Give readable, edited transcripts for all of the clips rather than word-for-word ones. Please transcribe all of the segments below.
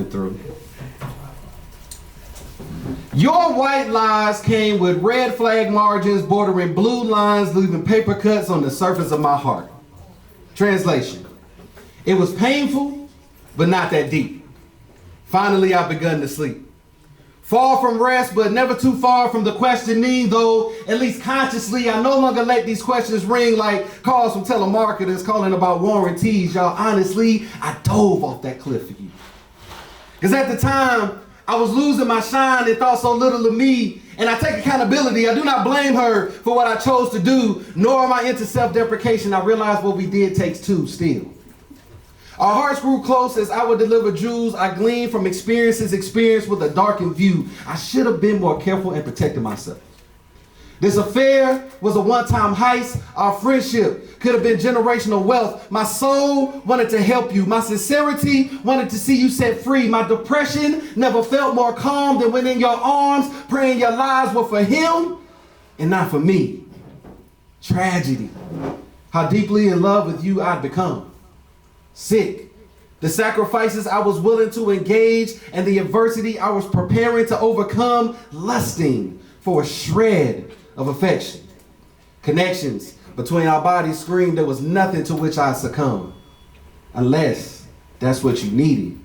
coming through. Your white lies came with red flag margins bordering blue lines, leaving paper cuts on the surface of my heart. Translation: it was painful, but not that deep. Finally, I've begun to sleep. Far from rest, but never too far from the questioning, though at least consciously, I no longer let these questions ring like calls from telemarketers calling about warranties. Y'all, honestly, I dove off that cliff for you. Because at the time, I was losing my shine and thought so little of me, and I take accountability. I do not blame her for what I chose to do, nor am I into self-deprecation. I realize what we did takes two still. Our hearts grew close as I would deliver jewels I gleaned from experiences experienced with a darkened view. I should have been more careful and protected myself. This affair was a one-time heist. Our friendship could have been generational wealth. My soul wanted to help you. My sincerity wanted to see you set free. My depression never felt more calm than when in your arms, praying your lives were for him and not for me. Tragedy. How deeply in love with you I'd become. Sick. The sacrifices I was willing to engage and the adversity I was preparing to overcome, lusting for a shred of affection. Connections between our bodies screamed there was nothing to which I succumbed. Unless that's what you needed.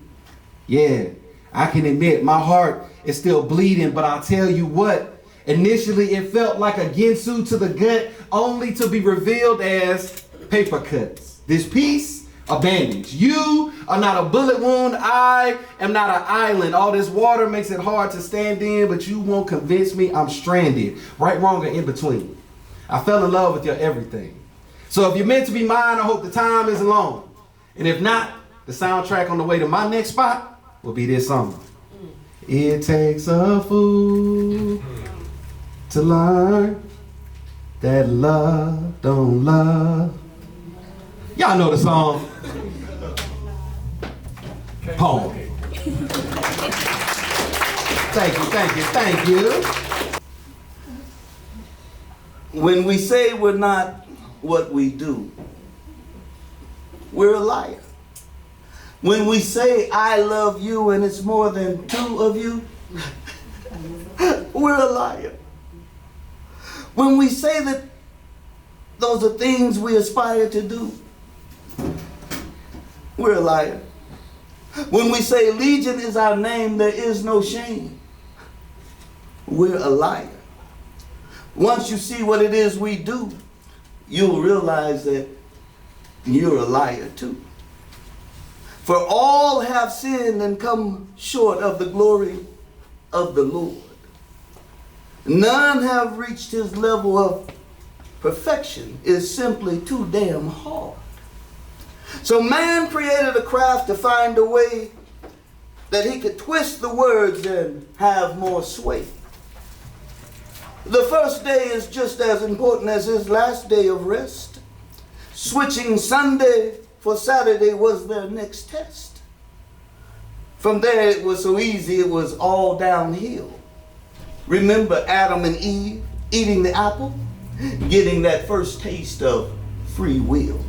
Yeah, I can admit my heart is still bleeding, but I'll tell you what, initially it felt like a Ginsu to the gut, only to be revealed as paper cuts. This piece, a bandage. You are not a bullet wound. I am not an island. All this water makes it hard to stand in, but you won't convince me I'm stranded. Right, wrong, or in between. I fell in love with your everything. So if you're meant to be mine, I hope the time isn't long. And if not, the soundtrack on the way to my next spot will be this song. It takes a fool to learn that love don't love. Y'all know the song. Poem. Thank you. When we say we're not what we do, we're a liar. When we say I love you and it's more than two of you, we're a liar. When we say that those are things we aspire to do, we're a liar. When we say Legion is our name, there is no shame, we're a liar. Once you see what it is we do, you'll realize that you're a liar too. For all have sinned and come short of the glory of the Lord. None have reached his level of perfection. Is simply too damn hard. So man created a craft to find a way that he could twist the words and have more sway. The first day is just as important as his last day of rest. Switching Sunday for Saturday was their next test. From there it was so easy, it was all downhill. Remember Adam and Eve eating the apple, getting that first taste of free will.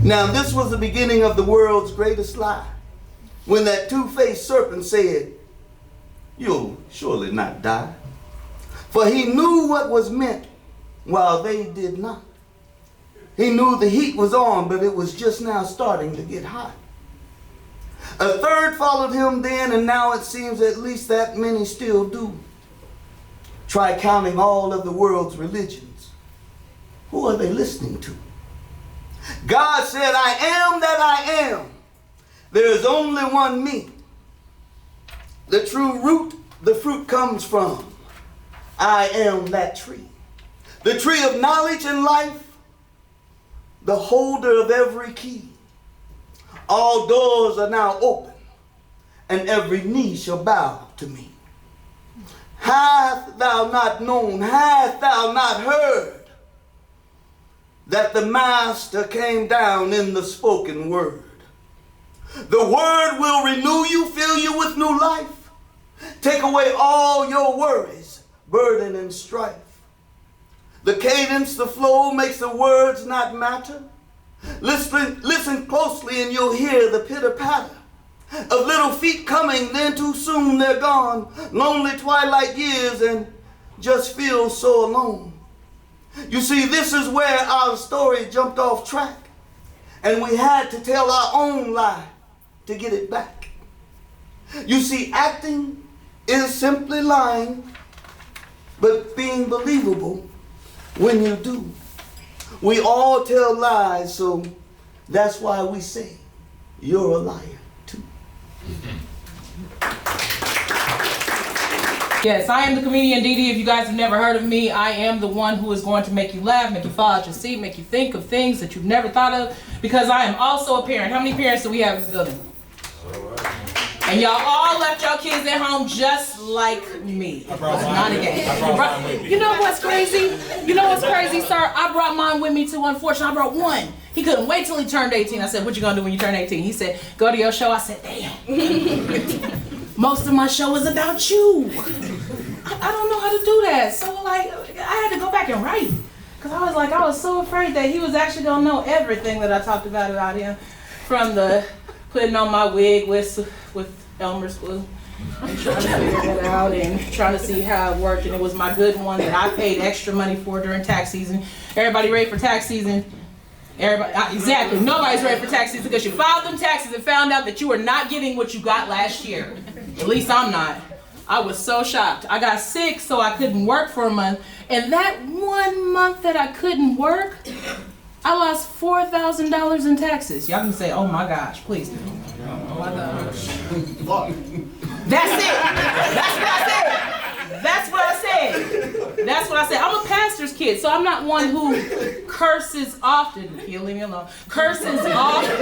Now this was the beginning of the world's greatest lie. When that two-faced serpent said, "You'll surely not die." For he knew what was meant while they did not. He knew the heat was on, but it was just now starting to get hot. A third followed him then, and now it seems at least that many still do. Try counting all of the world's religions. Who are they listening to? God said, "I am that I am." There is only one me. The true root the fruit comes from. I am that tree. The tree of knowledge and life, the holder of every key. All doors are now open, and every knee shall bow to me. Hast thou not known, hast thou not heard, that the Master came down in the spoken word? The word will renew you, fill you with new life, take away all your worries, burden, and strife. The cadence, the flow makes the words not matter. Listen closely and you'll hear the pitter-patter. Of little feet coming, then too soon they're gone. Lonely twilight years and just feel so alone. You see, this is where our story jumped off track, and we had to tell our own lie to get it back. You see, acting is simply lying, but being believable when you do. We all tell lies, so that's why we say you're a liar too. Yes, I am the comedian Dee Dee. If you guys have never heard of me, I am the one who is going to make you laugh, make you fall out your seat, make you think of things that you've never thought of, because I am also a parent. How many parents do we have in the building? And y'all all left your kids at home just like me. I brought mine with me. You know what's crazy? You know what's crazy, sir? I brought mine with me too. Unfortunately, I brought one. He couldn't wait till he turned 18. I said, what you gonna do when you turn 18? He said, go to your show. I said, damn. Most of my show is about you. I don't know how to do that. So like, I had to go back and write. Cause I was so afraid that he was actually gonna know everything that I talked about him. From the putting on my wig with Elmer's glue and trying to figure that out and trying to see how it worked. And it was my good one that I paid extra money for during tax season. Everybody ready for tax season? Everybody, exactly. Nobody's ready for tax season because you filed them taxes and found out that you were not getting what you got last year. At least I'm not. I was so shocked. I got sick, so I couldn't work for a month. And that 1 month that I couldn't work, I lost $4,000 in taxes. Y'all can say, oh my gosh, please. Oh my gosh. That's it. That's what I said. That's what I said. I'm a pastor's kid, so I'm not one who curses often. You leave me alone. Curses often.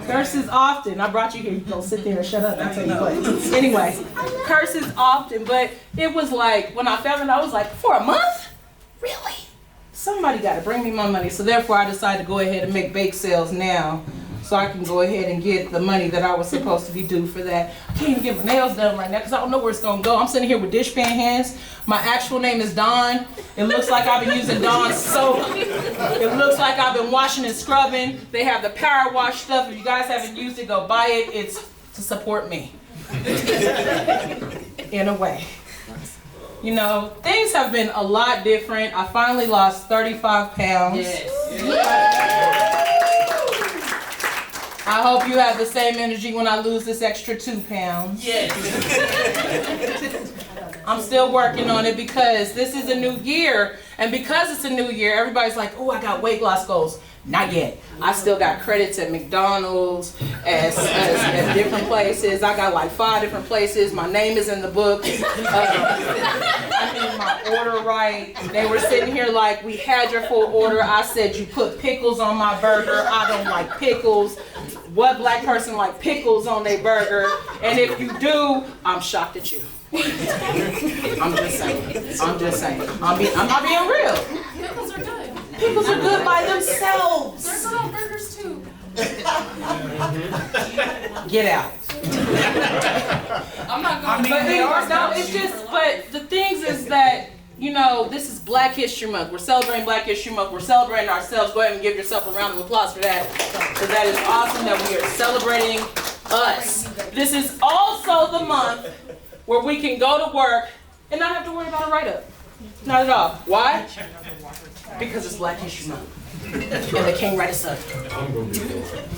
Curses often. I brought you here. You go sit there and shut up. That's how you play. Anyway, curses often. But it was like, when I found it, I was like, for a month? Really? Somebody got to bring me my money. So therefore, I decided to go ahead and make bake sales now, so I can go ahead and get the money that I was supposed to be due for that. I can't even get my nails done right now because I don't know where it's gonna go. I'm sitting here with dishpan hands. My actual name is Dawn. It looks like I've been using Dawn soap. It looks like I've been washing and scrubbing. They have the power wash stuff. If you guys haven't used it, go buy it. It's to support me. In a way. You know, things have been a lot different. I finally lost 35 pounds. Yes. I hope you have the same energy when I lose this extra 2 pounds. Yes. I'm still working on it because this is a new year. And because it's a new year, everybody's like, oh, I got weight loss goals. Not yet. I still got credits at McDonald's, at different places. I got like 5 different places. My name is in the book. I need my order right. They were sitting here like, we had your full order. I said, you put pickles on my burger. I don't like pickles. What black person like pickles on their burger? And if you do, I'm shocked at you. I'm just saying. I'm not being real. Pickles are good. Pickles are good by themselves. They're good on burgers too. Get out. I'm not going But anyways, no, it's just, but the things is that, you know, this is Black History Month. We're celebrating Black History Month. We're celebrating ourselves. Go ahead and give yourself a round of applause for that. Because that is awesome that we are celebrating us. This is also the month where we can go to work and not have to worry about a write-up. Not at all. Why? Because it's Black History Month. And they can't write us up.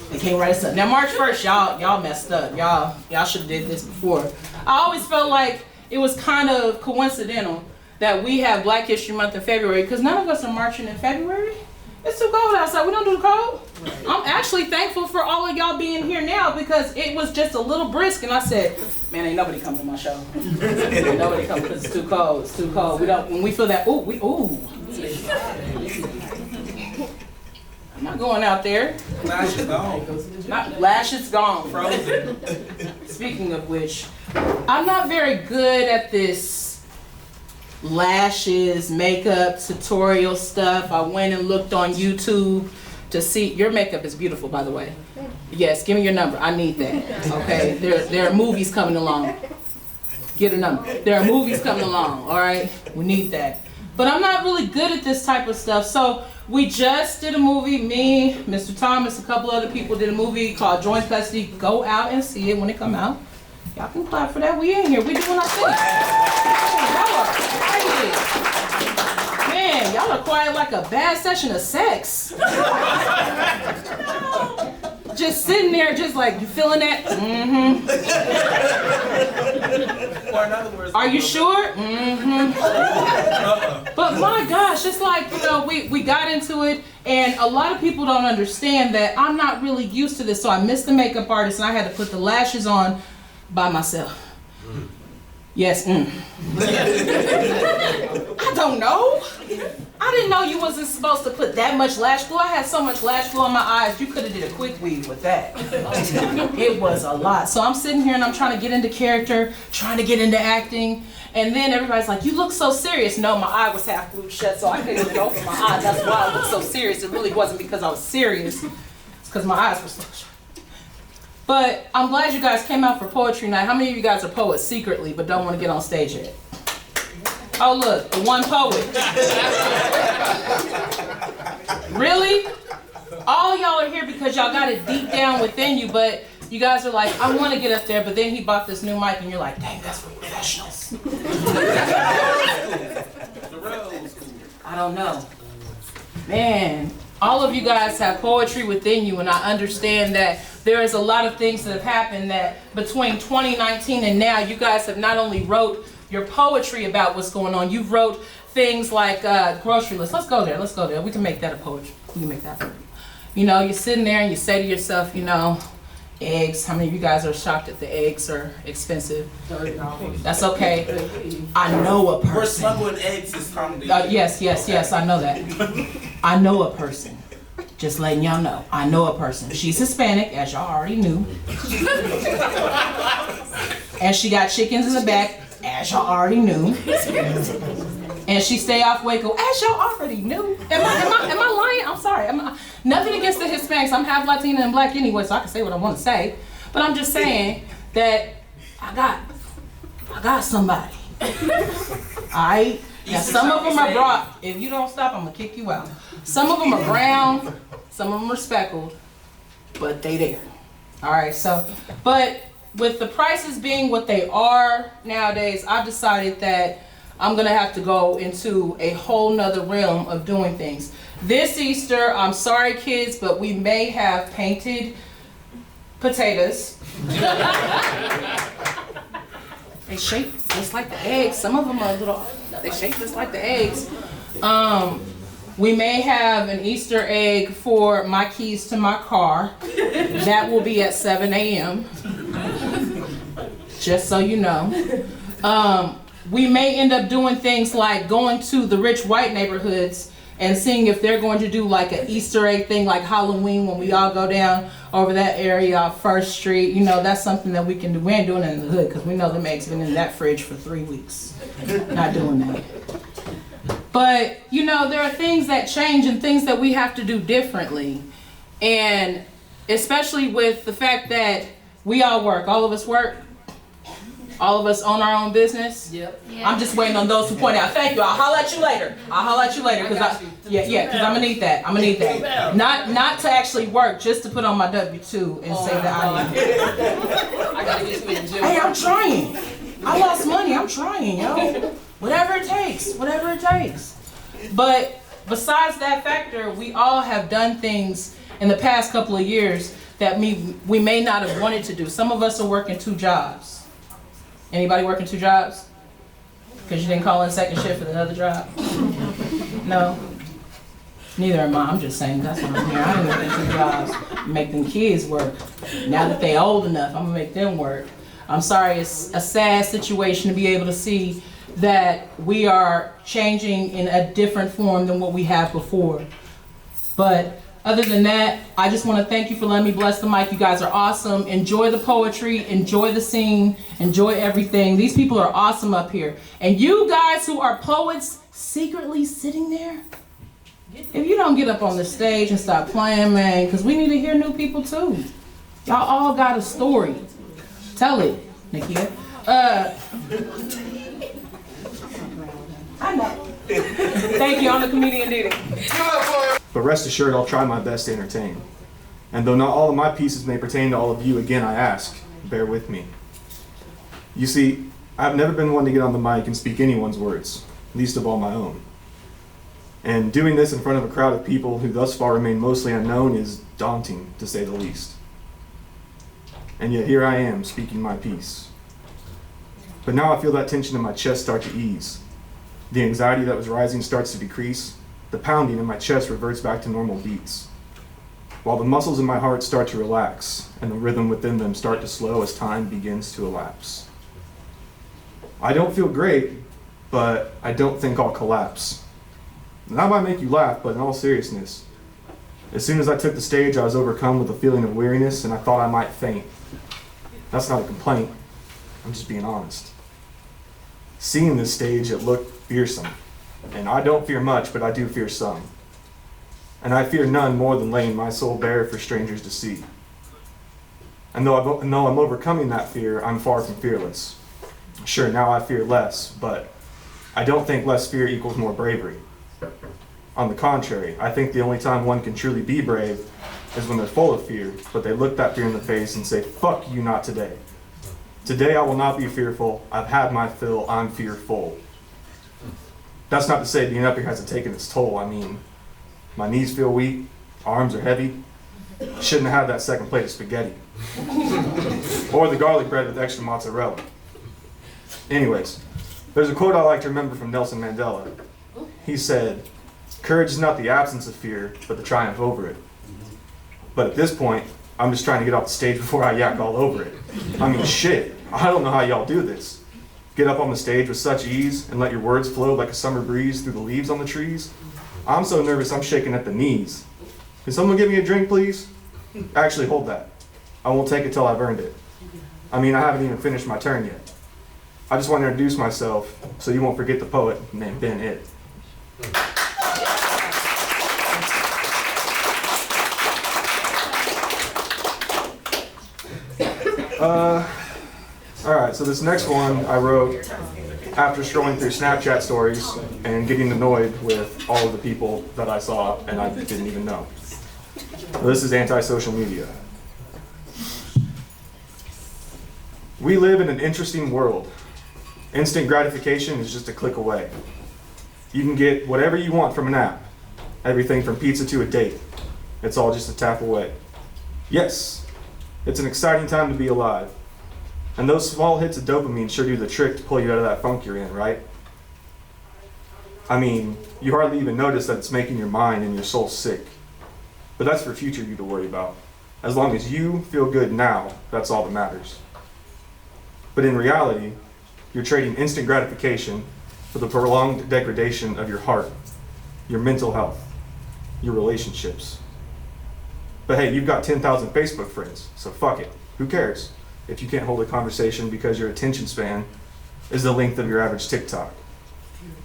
They can't write us up. Now March 1st, y'all messed up. Y'all should have did this before. I always felt like it was kind of coincidental that we have Black History Month in February because none of us are marching in February. It's too cold outside. We don't do the cold. I'm actually thankful for all of y'all being here now because it was just a little brisk and I said, man, ain't nobody coming to my show. Ain't nobody coming because it's too cold. It's too cold. When we feel that, ooh. I'm not going out there. Lash is gone. Lash is gone. Frozen. Speaking of which, I'm not very good at this lashes, makeup, tutorial stuff. I went and looked on YouTube to see. Your makeup is beautiful, by the way. Yes, give me your number. I need that. Okay, there are movies coming along. Get a number. There are movies coming along. All right, we need that. But I'm not really good at this type of stuff. So We just did a movie, me, Mr. Thomas, a couple other people did a movie called Joint Custody. Go out and see it when it come out. Y'all can clap for that. We in here. We doing our thing. Y'all are quiet. Man, y'all are quiet like a bad session of sex. Just sitting there, just like, you feeling that? Mm-hmm. Or in other words, Are you sure? Mm-hmm. But my gosh, it's like, you know, we got into it, and a lot of people don't understand that I'm not really used to this, so I missed the makeup artist, and I had to put the lashes on by myself. Yes, I don't know. I didn't know you wasn't supposed to put that much lash glue. I had so much lash glue on my eyes, you could have did a quick weave with that. It was a lot. So I'm sitting here and I'm trying to get into character, trying to get into acting, and then everybody's like, you look so serious. No, my eye was half glued shut, so I couldn't even open my eye. That's why I looked so serious. It really wasn't because I was serious. It's because my eyes were so shut. But I'm glad you guys came out for poetry night. How many of you guys are poets secretly but don't want to get on stage yet? Oh look, the one poet. Really? All y'all are here because y'all got it deep down within you, but you guys are like, I want to get up there, but then he bought this new mic and you're like, dang, that's for professionals. I don't know. Man, all of you guys have poetry within you, and I understand that there is a lot of things that have happened that between 2019 and now, you guys have not only wrote your poetry about what's going on, you've wrote things like grocery lists. Let's go there, let's go there. We can make that a poetry. We can make that. You know, you're sitting there and you say to yourself, you know, eggs. How many of you guys are shocked that the eggs are expensive? $30. That's okay. I know a person. we're smuggling eggs this time. Yes, I know that. I know a person. Just letting y'all know. I know a person. She's Hispanic, as y'all already knew. And she got chickens in the back, as y'all already knew. And she stay off Waco, as y'all already knew. Am I lying? I'm sorry. Nothing against the Hispanics. I'm half Latina and black anyway, so I can say what I want to say. But I'm just saying that I got somebody. Alright? Now some of them are broad. If you don't stop, I'm gonna kick you out. Some of them are brown, some of them are speckled, but they there. Alright, so, but with the prices being what they are nowadays, I've decided that I'm gonna have to go into a whole nother realm of doing things. This Easter, I'm sorry kids, but we may have painted potatoes. They shape just like the eggs. Some of them are they shape just like the eggs. We may have an Easter egg for my keys to my car. That will be at 7 a.m. Just so you know. We may end up doing things like going to the rich white neighborhoods and seeing if they're going to do like an Easter egg thing like Halloween when we all go down over that area off First Street. You know, that's something that we can do. We ain't doing it in the hood because we know them eggs been in that fridge for 3 weeks. Not doing that. But, you know, there are things that change and things that we have to do differently. And especially with the fact that we all work. All of us work. All of us own our own business. Yep. Yeah. I'm just waiting on those who point out. Thank you. I'll holler at you later. Because because I'm gonna need that. I'm gonna need that. Not to actually work, just to put on my W-2 and say that I need it. I gotta get you in the gym. Hey, I'm trying. I lost money. I'm trying, yo. Whatever it takes. Whatever it takes. But besides that factor, we all have done things in the past couple of years that we may not have wanted to do. Some of us are working 2 jobs. Anybody working 2 jobs? Because you didn't call in second shift for another job? No? Neither am I. I'm just saying that's what I'm here. I ain't working 2 jobs. Make them kids work. Now that they old enough, I'm gonna make them work. I'm sorry, it's a sad situation to be able to see that we are changing in a different form than what we have before. But other than that, I just want to thank you for letting me bless the mic. You guys are awesome. Enjoy the poetry, enjoy the scene, enjoy everything. These people are awesome up here. And you guys who are poets secretly sitting there, if you don't get up on the stage and start playing, man, because we need to hear new people too. Y'all all got a story. Tell it, Nakia. I know. Thank you, I'm the comedian Didi. But rest assured, I'll try my best to entertain. And though not all of my pieces may pertain to all of you, again I ask, bear with me. You see, I've never been one to get on the mic and speak anyone's words, least of all my own. And doing this in front of a crowd of people who thus far remain mostly unknown is daunting, to say the least. And yet here I am, speaking my piece. But now I feel that tension in my chest start to ease. The anxiety that was rising starts to decrease. The pounding in my chest reverts back to normal beats. While the muscles in my heart start to relax, and the rhythm within them start to slow as time begins to elapse. I don't feel great, but I don't think I'll collapse. And that might make you laugh, but in all seriousness, as soon as I took the stage, I was overcome with a feeling of weariness, and I thought I might faint. That's not a complaint, I'm just being honest. Seeing this stage, it looked fearsome. And I don't fear much, but I do fear some. And I fear none more than laying my soul bare for strangers to see. And though I'm overcoming that fear, I'm far from fearless. Sure, now I fear less, but I don't think less fear equals more bravery. On the contrary, I think the only time one can truly be brave is when they're full of fear, but they look that fear in the face and say, "Fuck you, not today. Today I will not be fearful. I've had my fill. I'm fearful." That's not to say being up here hasn't taken its toll. I mean, my knees feel weak, arms are heavy. Shouldn't have had that second plate of spaghetti. Or the garlic bread with extra mozzarella. Anyways, there's a quote I like to remember from Nelson Mandela. He said, "Courage is not the absence of fear, but the triumph over it." But at this point, I'm just trying to get off the stage before I yak all over it. I mean, shit, I don't know how y'all do this. Get up on the stage with such ease and let your words flow like a summer breeze through the leaves on the trees. I'm so nervous I'm shaking at the knees. Can someone give me a drink, please? Actually, hold that. I won't take it till I've earned it. I mean, I haven't even finished my turn yet. I just want to introduce myself so you won't forget the poet named Ben It. Alright, so this next one I wrote after scrolling through Snapchat stories and getting annoyed with all of the people that I saw and I didn't even know. This is anti-social media. We live in an interesting world. Instant gratification is just a click away. You can get whatever you want from an app. Everything from pizza to a date. It's all just a tap away. Yes, it's an exciting time to be alive. And those small hits of dopamine sure do the trick to pull you out of that funk you're in, right? I mean, you hardly even notice that it's making your mind and your soul sick. But that's for future you to worry about. As long as you feel good now, that's all that matters. But in reality, you're trading instant gratification for the prolonged degradation of your heart, your mental health, your relationships. But hey, you've got 10,000 Facebook friends, so fuck it. Who cares if you can't hold a conversation because your attention span is the length of your average TikTok?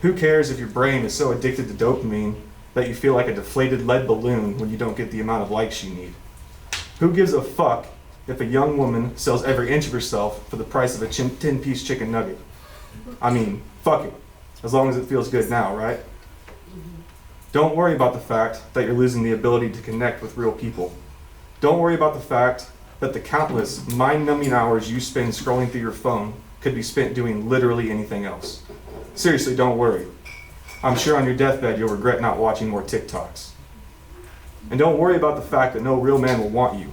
Who cares if your brain is so addicted to dopamine that you feel like a deflated lead balloon when you don't get the amount of likes you need? Who gives a fuck if a young woman sells every inch of herself for the price of a 10-piece chicken nugget? I mean, fuck it, as long as it feels good now, right? Don't worry about the fact that you're losing the ability to connect with real people. Don't worry about the fact that the countless mind-numbing hours you spend scrolling through your phone could be spent doing literally anything else. Seriously, don't worry. I'm sure on your deathbed you'll regret not watching more TikToks. And don't worry about the fact that no real man will want you.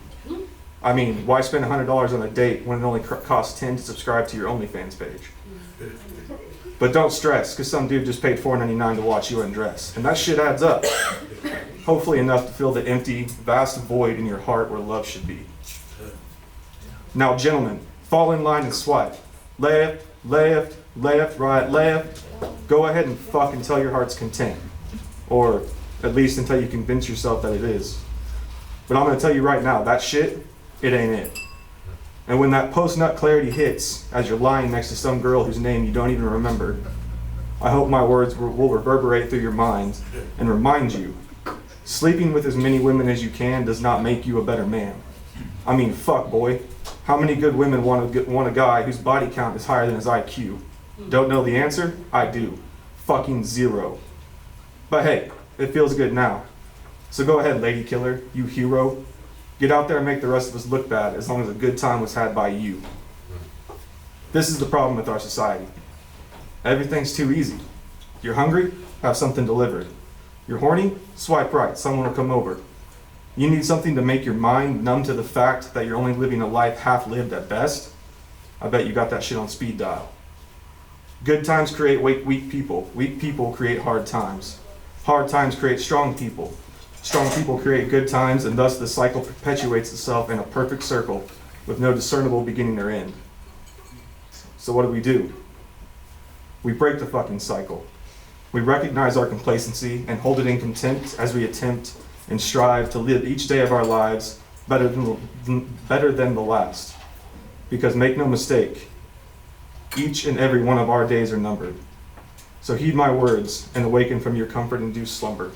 I mean, why spend $100 on a date when it only costs $10 to subscribe to your OnlyFans page? But don't stress, because some dude just paid $4.99 to watch you undress. And that shit adds up. Hopefully enough to fill the empty, vast void in your heart where love should be. Now, gentlemen, fall in line and swipe. Left, left, left, right, left. Go ahead and fuck until your heart's content. Or at least until you convince yourself that it is. But I'm gonna tell you right now, that shit, it ain't it. And when that post-nut clarity hits, as you're lying next to some girl whose name you don't even remember, I hope my words will reverberate through your mind and remind you, sleeping with as many women as you can does not make you a better man. I mean, fuck, boy. How many good women want a guy whose body count is higher than his IQ? Don't know the answer? I do. fucking zero. But hey, it feels good now. So go ahead, lady killer, you hero. Get out there and make the rest of us look bad as long as a good time was had by you. This is the problem with our society. Everything's too easy. You're hungry? Have something delivered. You're horny? Swipe right, someone will come over. You need something to make your mind numb to the fact that you're only living a life half-lived at best? I bet you got that shit on speed dial. Good times create weak people. Weak people create hard times. Hard times create strong people. Strong people create good times, and thus the cycle perpetuates itself in a perfect circle with no discernible beginning or end. So what do? We break the fucking cycle. We recognize our complacency and hold it in contempt as we attempt and strive to live each day of our lives better than the last. Because make no mistake, each and every one of our days are numbered. So heed my words and awaken from your comfort-induced slumber.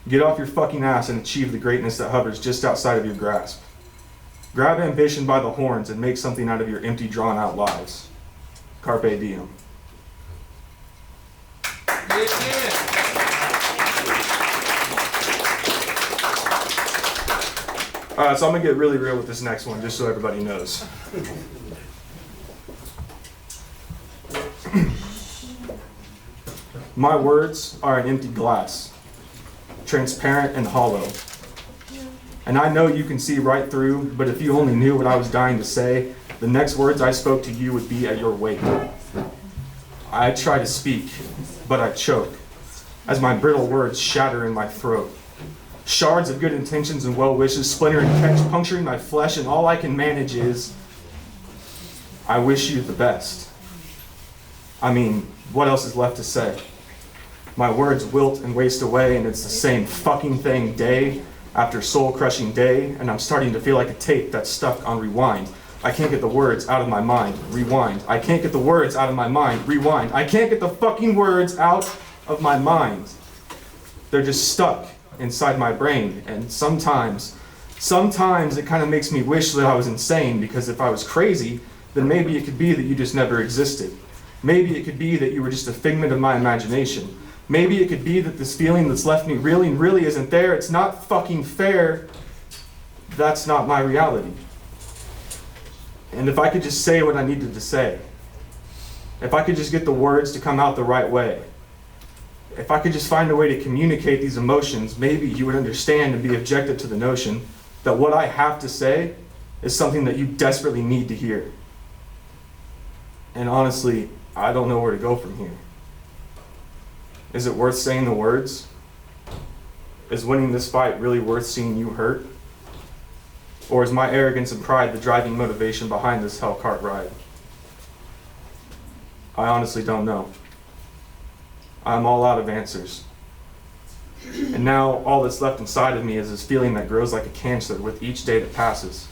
Get off your fucking ass and achieve the greatness that hovers just outside of your grasp. Grab ambition by the horns and make something out of your empty, drawn-out lives. Carpe diem. Alright, so I'm gonna get really real with this next one, just so everybody knows. My words are an empty glass, transparent and hollow. And I know you can see right through, but if you only knew what I was dying to say, the next words I spoke to you would be at your wake. I try to speak, but I choke, as my brittle words shatter in my throat. Shards of good intentions and well wishes splinter and catch, puncturing my flesh, and all I can manage is, I wish you the best. I mean, what else is left to say? My words wilt and waste away, and it's the same fucking thing day after soul-crushing day, and I'm starting to feel like a tape that's stuck on rewind. I can't get the words out of my mind. Rewind. I can't get the words out of my mind. Rewind. I can't get the fucking words out of my mind. They're just stuck inside my brain, and sometimes it kind of makes me wish that I was insane, because if I was crazy, then maybe it could be that you just never existed. Maybe it could be that you were just a figment of my imagination. Maybe it could be that this feeling that's left me reeling really isn't there. It's not fucking fair. That's not my reality. And if I could just say what I needed to say, if I could just get the words to come out the right way, if I could just find a way to communicate these emotions, maybe you would understand and be objective to the notion that what I have to say is something that you desperately need to hear. And honestly, I don't know where to go from here. Is it worth saying the words? Is winning this fight really worth seeing you hurt? Or is my arrogance and pride the driving motivation behind this hell cart ride? I honestly don't know. I'm all out of answers. And now all that's left inside of me is this feeling that grows like a cancer with each day that passes.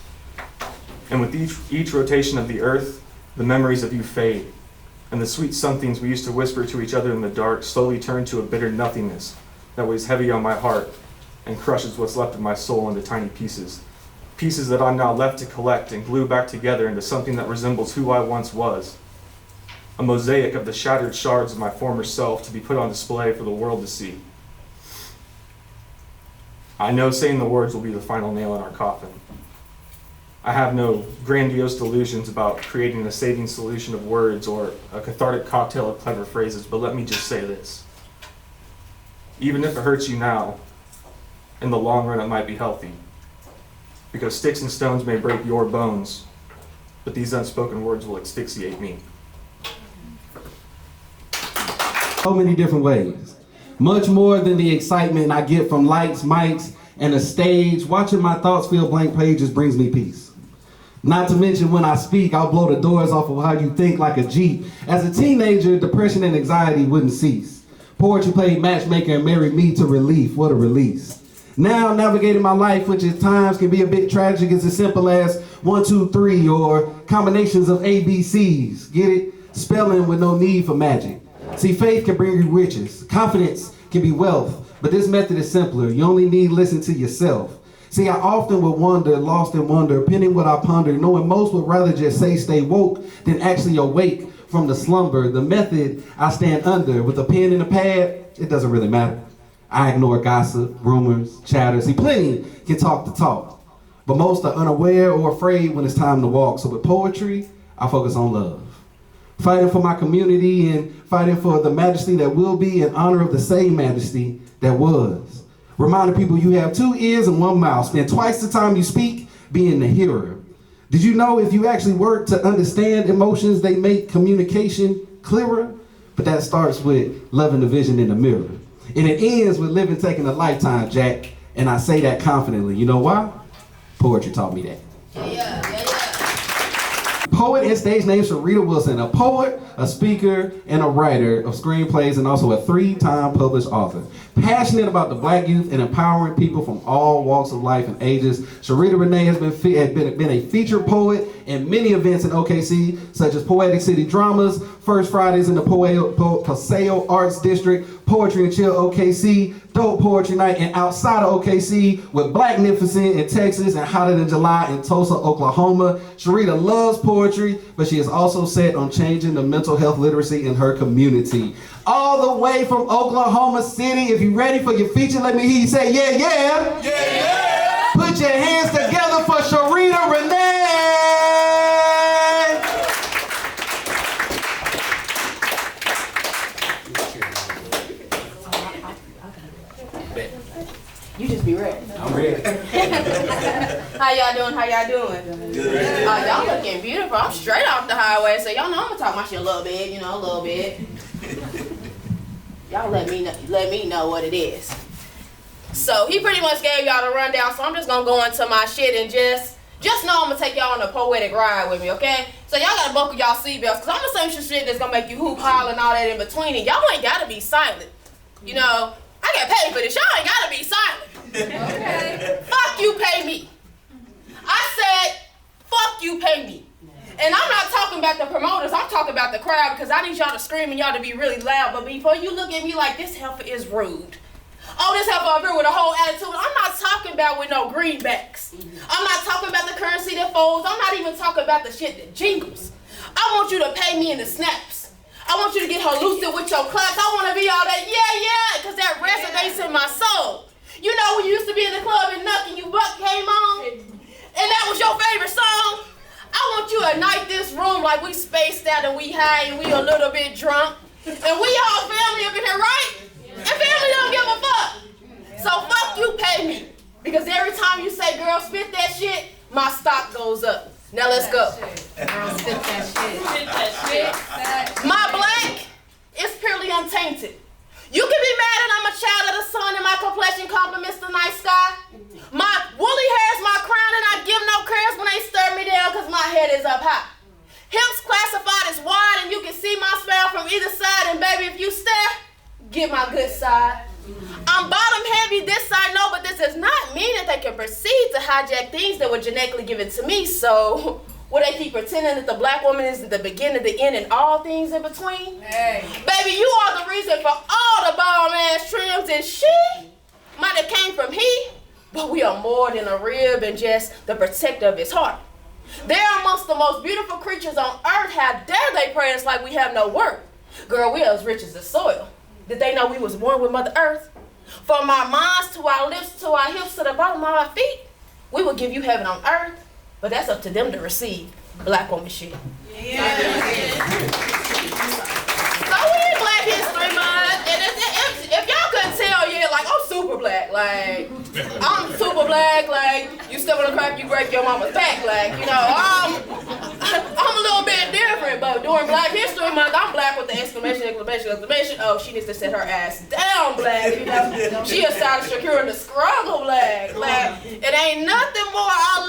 And with each rotation of the earth, the memories of you fade. And the sweet somethings we used to whisper to each other in the dark slowly turn to a bitter nothingness that weighs heavy on my heart and crushes what's left of my soul into tiny pieces. Pieces that I'm now left to collect and glue back together into something that resembles who I once was. A mosaic of the shattered shards of my former self to be put on display for the world to see. I know saying the words will be the final nail in our coffin. I have no grandiose delusions about creating a saving solution of words or a cathartic cocktail of clever phrases, but let me just say this. Even if it hurts you now, in the long run it might be healthy. Because sticks and stones may break your bones, but these unspoken words will asphyxiate me. So many different ways. Much more than the excitement I get from lights, mics, and a stage. Watching my thoughts fill blank pages brings me peace. Not to mention when I speak, I'll blow the doors off of how you think like a Jeep. As a teenager, depression and anxiety wouldn't cease. Poetry played matchmaker and married me to relief. What a release. Now navigating my life, which at times can be a bit tragic, is as simple as 1, 2, 3 or combinations of ABCs. Get it? Spelling with no need for magic. See, faith can bring you riches. Confidence can be wealth. But this method is simpler. You only need to listen to yourself. See, I often would wonder, lost in wonder, penning what I ponder, knowing most would rather just say stay woke than actually awake from the slumber, the method I stand under with a pen and a pad, it doesn't really matter. I ignore gossip, rumors, chatter. See, plenty can talk the talk, but most are unaware or afraid when it's time to walk. So with poetry, I focus on love. Fighting for my community and fighting for the majesty that will be in honor of the same majesty that was. Reminding people you have 2 ears and 1 mouth. Spend twice the time you speak being the hearer. Did you know if you actually work to understand emotions, they make communication clearer? But that starts with loving the vision in the mirror. And it ends with living taking a lifetime, Jack. And I say that confidently. You know why? Poetry taught me that. Poet and stage name Sharita Wilson, a poet, a speaker, and a writer of screenplays, and also a 3-time published author. Passionate about the Black youth and empowering people from all walks of life and ages, Sharita Renee has been a featured poet in many events in OKC, such as Poetic City Dramas, First Fridays in the Paseo Arts District, Poetry and Chill OKC, Dope Poetry Night, and outside of OKC with Blacknificent in Texas and Hotter Than July in Tulsa, Oklahoma. Sharita loves poetry, but she is also set on changing the mental health literacy in her community. All the way from Oklahoma City. If you're ready for your feature, let me hear you say, yeah, yeah. Yeah, yeah. Put your hands together for Sharita Renee. You just be ready. I'm ready. How y'all doing? How y'all doing? Good. Y'all looking beautiful. I'm straight off the highway, so y'all know I'm gonna talk my shit a little bit, a little bit. Y'all let me know what it is. So he pretty much gave y'all the rundown, so I'm just gonna go into my shit and just know I'm gonna take y'all on a poetic ride with me, okay? So y'all gotta buckle y'all seatbelts, cause I'm gonna say some shit that's gonna make you hoop, holler, and all that in between, and y'all ain't gotta be silent. I get paid for this. Y'all ain't gotta be silent. Okay. Fuck you, pay me. I said, fuck you, pay me. And I'm not talking about the promoters. I'm talking about the crowd because I need y'all to scream and y'all to be really loud. But before you look at me like this heifer is rude. Oh, this heifer over here with a whole attitude. I'm not talking about with no greenbacks. I'm not talking about the currency that folds. I'm not even talking about the shit that jingles. I want you to pay me in the snaps. I want you to get hallucinant with your claps. I want to be all that, yeah, because that resonates in my soul. You know when you used to be in the club and Nuck and You Buck came on? And that was your favorite song? I want you to night this room like we spaced out and we high and we a little bit drunk. And we all family up in here, right? And family don't give a fuck. So fuck you, pay me. Because every time you say, girl, spit that shit, my stock goes up. Now let's go. Girl, spit that shit. Spit that shit. My black is purely untainted. You can be mad that I'm a child of the sun and my complexion complements the night sky. My woolly hair is my crown and I give no cares when they stir me down because my head is up high. Hips classified as wide and you can see my smile from either side, and baby, if you stare, get my good side. I'm bottom heavy this side, no, but this does not mean that they can proceed to hijack things that were genetically given to me. So will they keep pretending that the black woman is the beginning, the end, and all things in between? Hey. Baby, you are the reason for all the bomb-ass trims, and she might have came from he, but we are more than a rib and just the protector of his heart. They're amongst the most beautiful creatures on earth. How dare they pray us like we have no worth? Girl, we are as rich as the soil. Did they know we was born with Mother Earth? From our minds to our lips to our hips to the bottom of our feet, we will give you heaven on earth, but that's up to them to receive. Black woman shit. Yeah. So we in Black History Month, and if y'all couldn't tell yet, like, I'm super black. Like, I'm super black. Like, you step on the crack, you break your mama's back. Like, I'm a little bit different, but during Black History Month, I'm black with the exclamation, exclamation, exclamation. Oh, she needs to set her ass down, black. She is started securing the struggle, black. Like, it ain't nothing more I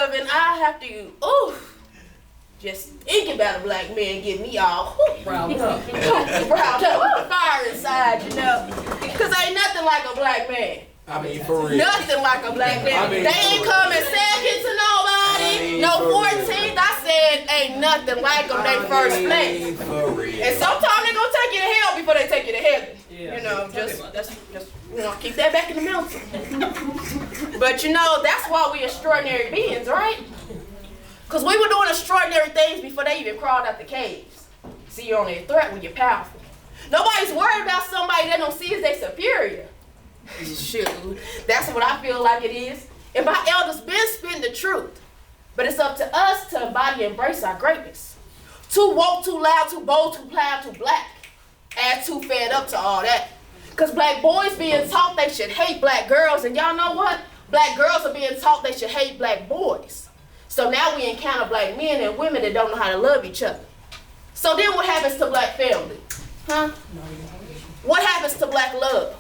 love, and I have to, just thinking about a black man get me all riled up. Fire inside, because ain't nothing like a black man. I mean, for real. Nothing like a black man. They ain't coming second to nobody. No 14th. I said ain't nothing like them. They first place. For real. And sometimes they gonna take you to hell before they take you to heaven. Just keep that back in the mental. But that's why we extraordinary beings, right? Because we were doing extraordinary things before they even crawled out the caves. See, you're only a threat when you're powerful. Nobody's worried about somebody they don't see as their superior. Shoot, that's what I feel like it is. And my elders been spitting the truth. But it's up to us to embody and embrace our greatness. Too woke, too loud, too bold, too proud, too black. Add too fed up to all that. Because black boys being taught they should hate black girls. And y'all know what? Black girls are being taught they should hate black boys. So now we encounter black men and women that don't know how to love each other. So then what happens to black family? Huh? What happens to black love?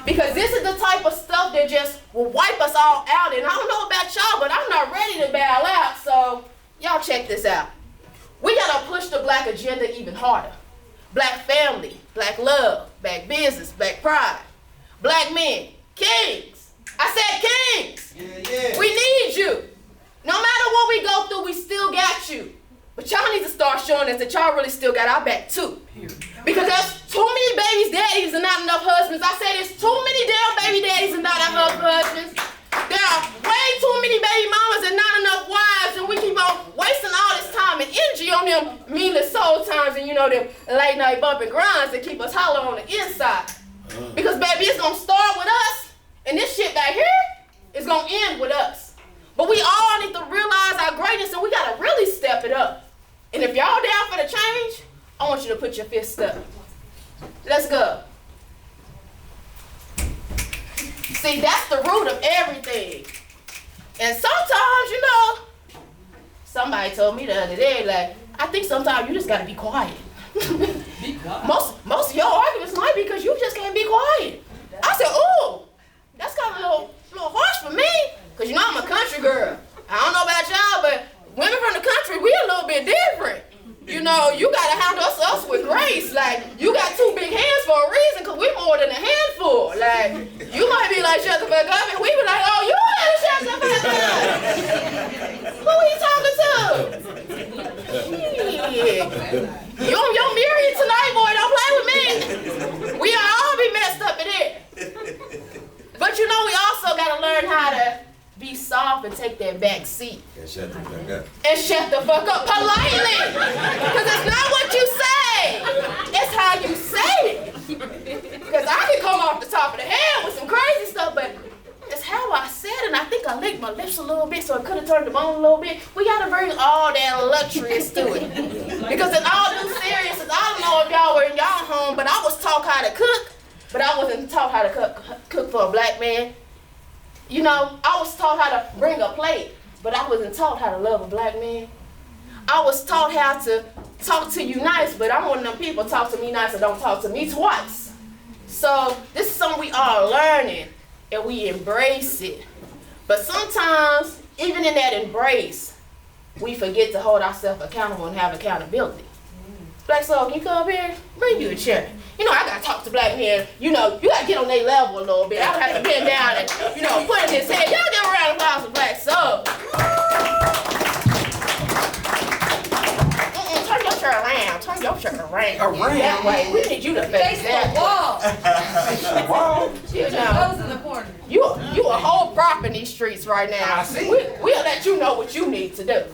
Because this is the type of stuff that just will wipe us all out. And I don't know about y'all, but I'm not ready to bail out. So y'all check this out. We gotta push the black agenda even harder. Black family, black love, black business, black pride. Black men, kings. I said kings. Yeah. We need you. No matter what we go through, we still got you. But y'all need to start showing us that y'all really still got our back too. Because there's too many babies, daddies, and not enough husbands. I say there's too many damn baby daddies and not enough husbands. There are way too many baby mamas and not enough wives, and we keep on wasting all this time and energy on them meaningless soul times and them late night bumping grinds that keep us hollow on the inside. Because baby, it's gonna start with us, and this shit back here is gonna end with us. But we all need to realize our greatness, and we gotta really step it up. And if y'all down for the change, I want you to put your fist up. Let's go. See, that's the root of everything. And sometimes, somebody told me the other day, like, I think sometimes you just gotta be quiet. Most of your arguments might be because you just can't be quiet. I said, ooh, that's kind of a little harsh for me, because I'm a country girl. I don't know about y'all, but women from the country, we a little bit different. You gotta handle us with grace. Like, you got two big hands for a reason, because we more than a handful. Like, you might be like, shut the fuck up, and we be like, oh, you gotta shut the fuck up. Who are you talking to? Shit. You on your Miriam tonight, boy, don't play with me. We all be messed up in it. But we also gotta learn how to be soft and take that back seat. And shut the fuck up. And shut the fuck up politely. Because it's not what you say. It's how you say it. Because I can come off the top of the head with some crazy stuff, but it's how I said it. And I think I licked my lips a little bit, so it could have turned them on a little bit. We got to bring all that luxurious to it. Because in all due seriousness, I don't know if y'all were in y'all home, but I was taught how to cook, but I wasn't taught how to cook for a black man. I was taught how to bring a plate, but I wasn't taught how to love a black man. I was taught how to talk to you nice, but I'm one of them people, talk to me nice or don't talk to me twice. So this is something we are learning, and we embrace it. But sometimes, even in that embrace, we forget to hold ourselves accountable and have accountability. Black Soul, can you come up here? Bring you a chair. I gotta talk to black men. You gotta get on their level a little bit. I would have to bend down and, put in his head. Y'all give a round of applause for Black Soul. Turn your shirt around. Turn your shirt around. That way. We need you to face that wall. Those in the corner. You a whole prop in these streets right now. I see. We'll let you know what you need to do.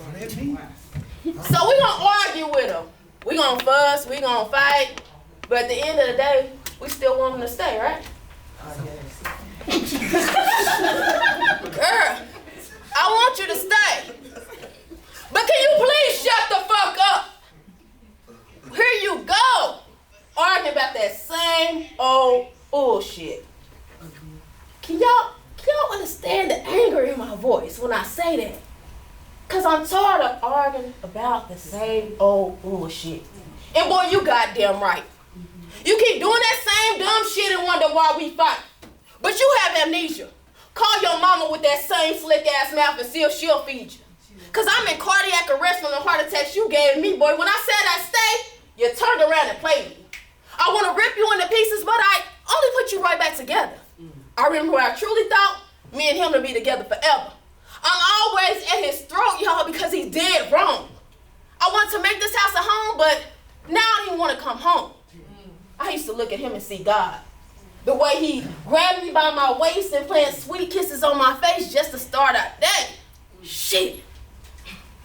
So we gonna argue with them. We gonna fuss. We gonna fight. But at the end of the day, we still want them to stay, right? Girl, I want you to stay. But can you please shut the fuck up? Here you go. Arguing about that same old bullshit. Can y'all understand the anger in my voice when I say that? Because I'm tired of arguing about the same old bullshit. And boy, you goddamn right. You keep doing that same dumb shit and wonder why we fight. But you have amnesia. Call your mama with that same slick ass mouth and see if she'll feed you. Cause I'm in cardiac arrest from the heart attacks you gave me, boy. When I said I stay, you turned around and played me. I want to rip you into pieces, but I only put you right back together. I remember when I truly thought me and him to be together forever. I'm always at his throat, y'all, because he did wrong. I wanted to make this house a home, but now I don't even want to come home. I used to look at him and see God. The way he grabbed me by my waist and playing sweet kisses on my face just to start our day. Shit.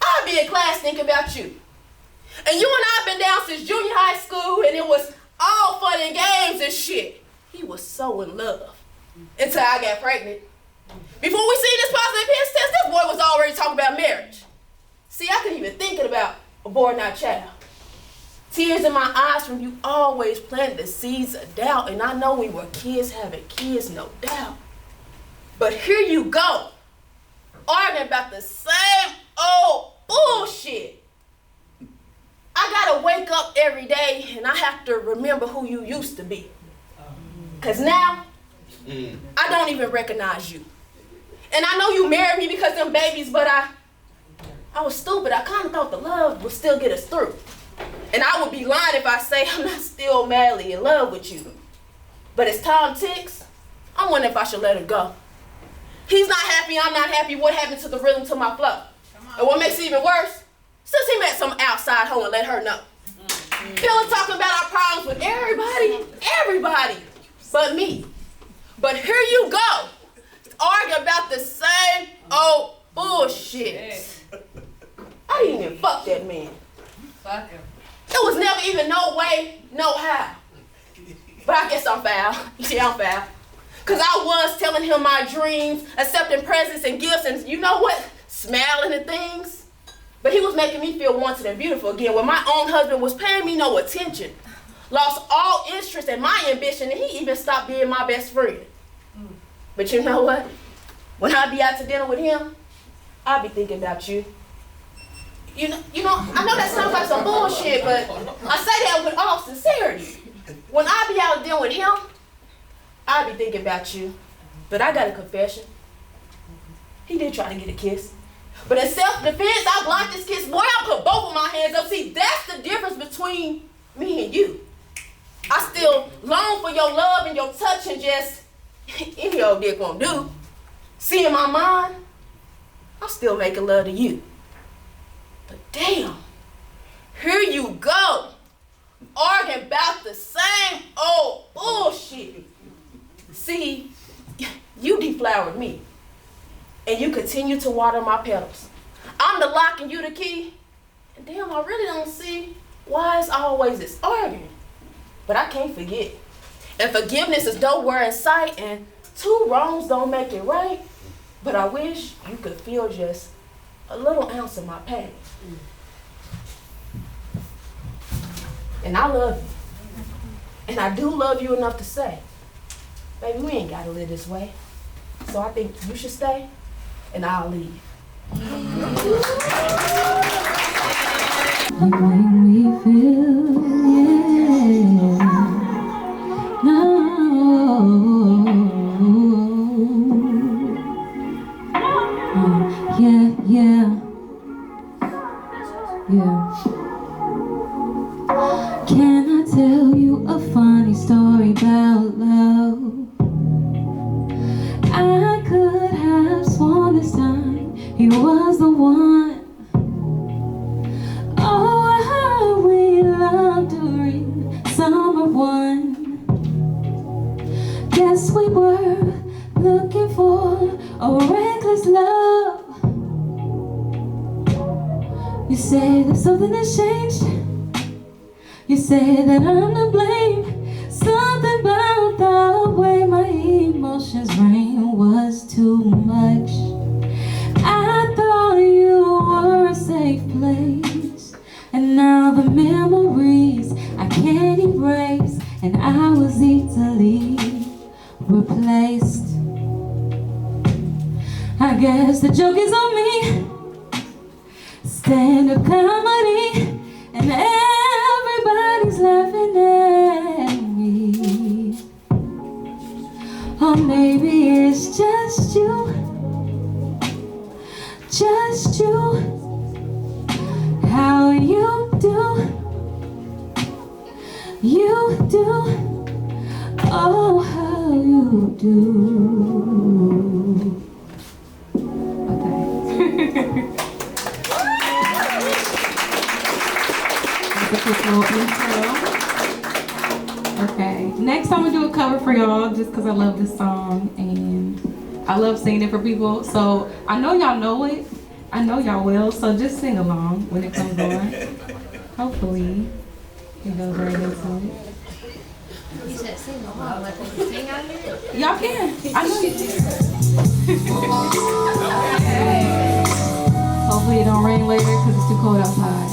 I'd be in class thinking about you. And you and I have been down since junior high school, and it was all fun and games and shit. He was so in love until I got pregnant. Before we see this positive piss test, this boy was already talking about marriage. See, I couldn't even thinking about aborting our child. Tears in my eyes from you always planted the seeds of doubt, and I know we were kids having kids, no doubt. But here you go, arguing about the same old bullshit. I gotta wake up every day and I have to remember who you used to be. Cause now, I don't even recognize you. And I know you married me because them babies, but I was stupid. I kind of thought the love would still get us through. And I would be lying if I say I'm not still madly in love with you. But as time ticks, I'm wondering if I should let her go. He's not happy, I'm not happy. What happened to the rhythm to my flow? And what makes it even worse, since he met some outside hoe and let her know. Feeling talking about our problems with everybody but me. But here you go, arguing about the same old bullshit. I didn't even fuck that man. Fuck him. There was never even no way, no how. But I guess I'm foul. Yeah, I'm foul. Cause I was telling him my dreams, accepting presents and gifts, and you know what? Smiling and things. But he was making me feel wanted and beautiful again when my own husband was paying me no attention. Lost all interest in my ambition, and he even stopped being my best friend. But you know what? When I be out to dinner with him, I be thinking about you. You know, I know that sounds like some bullshit, but I say that with all sincerity. When I be out to dinner with him, I be thinking about you. But I got a confession. He did try to get a kiss. But in self-defense, I blocked this kiss. Boy, I put both of my hands up. See, that's the difference between me and you. I still long for your love and your touch, and just any old dick won't do. See, in my mind, I'm still making love to you. But damn, here you go, arguing about the same old bullshit. See, you deflowered me, and you continue to water my petals. I'm the lock and you the key, and damn, I really don't see why it's always this arguing. But I can't forget. And forgiveness is nowhere in sight, and two wrongs don't make it right. But I wish you could feel just a little ounce of my pain. And I love you. And I do love you enough to say, baby, we ain't gotta live this way. So I think you should stay, and I'll leave. You make me feel, yeah, no, yeah. Can I tell you a funny story about love? I could have sworn this time he was the one. Oh, how we loved during summer one. Guess we were looking for a reckless love. You say that something has changed. You say that I'm to blame. Something about the way my emotions ran was too much. I thought you were a safe place, and now the memories I can't erase, and I was easily replaced. I guess the joke is on me. Stand-up comedy, and everybody's laughing at me. Or maybe it's just you, how you do, oh, how you do. Okay. That's a quick little intro. Okay, next I'm gonna do a cover for y'all just because I love this song and I love singing it for people. So I know y'all know it. I know y'all will, so just sing along when it comes on. Hopefully, it goes right into it. You said sing along. Like, we can sing out here? Y'all can. I know you can. Hopefully it don't rain later because it's too cold outside.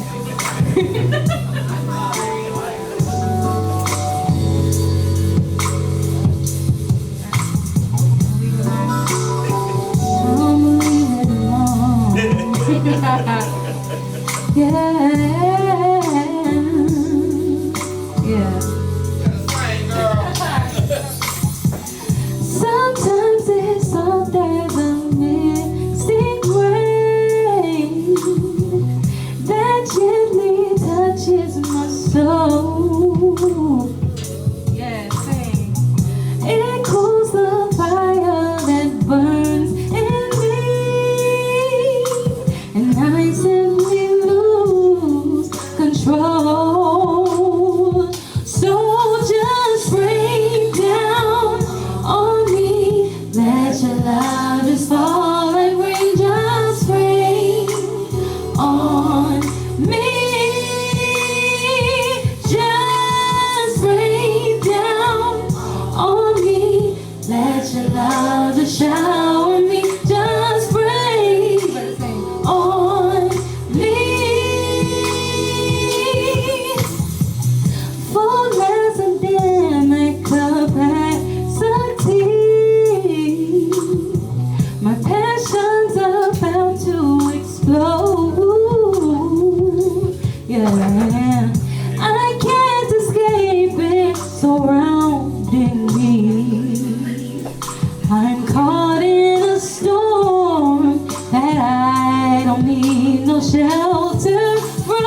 I'm leaving alone. Yeah. Sometimes it's all there's a mystic rain that gently touches my soul. Yeah, sing. It cools the fire that burns in me, and I simply lose control. So just rain down on me, let your love just fall like raindrops rain on me. Just rain down on me, let your love just shower me. Just rain on me. Full as a dynamic capacity, my passion's about to explode. Yeah, I can't escape it surrounding me. I'm caught in a storm that I don't need no shelter from.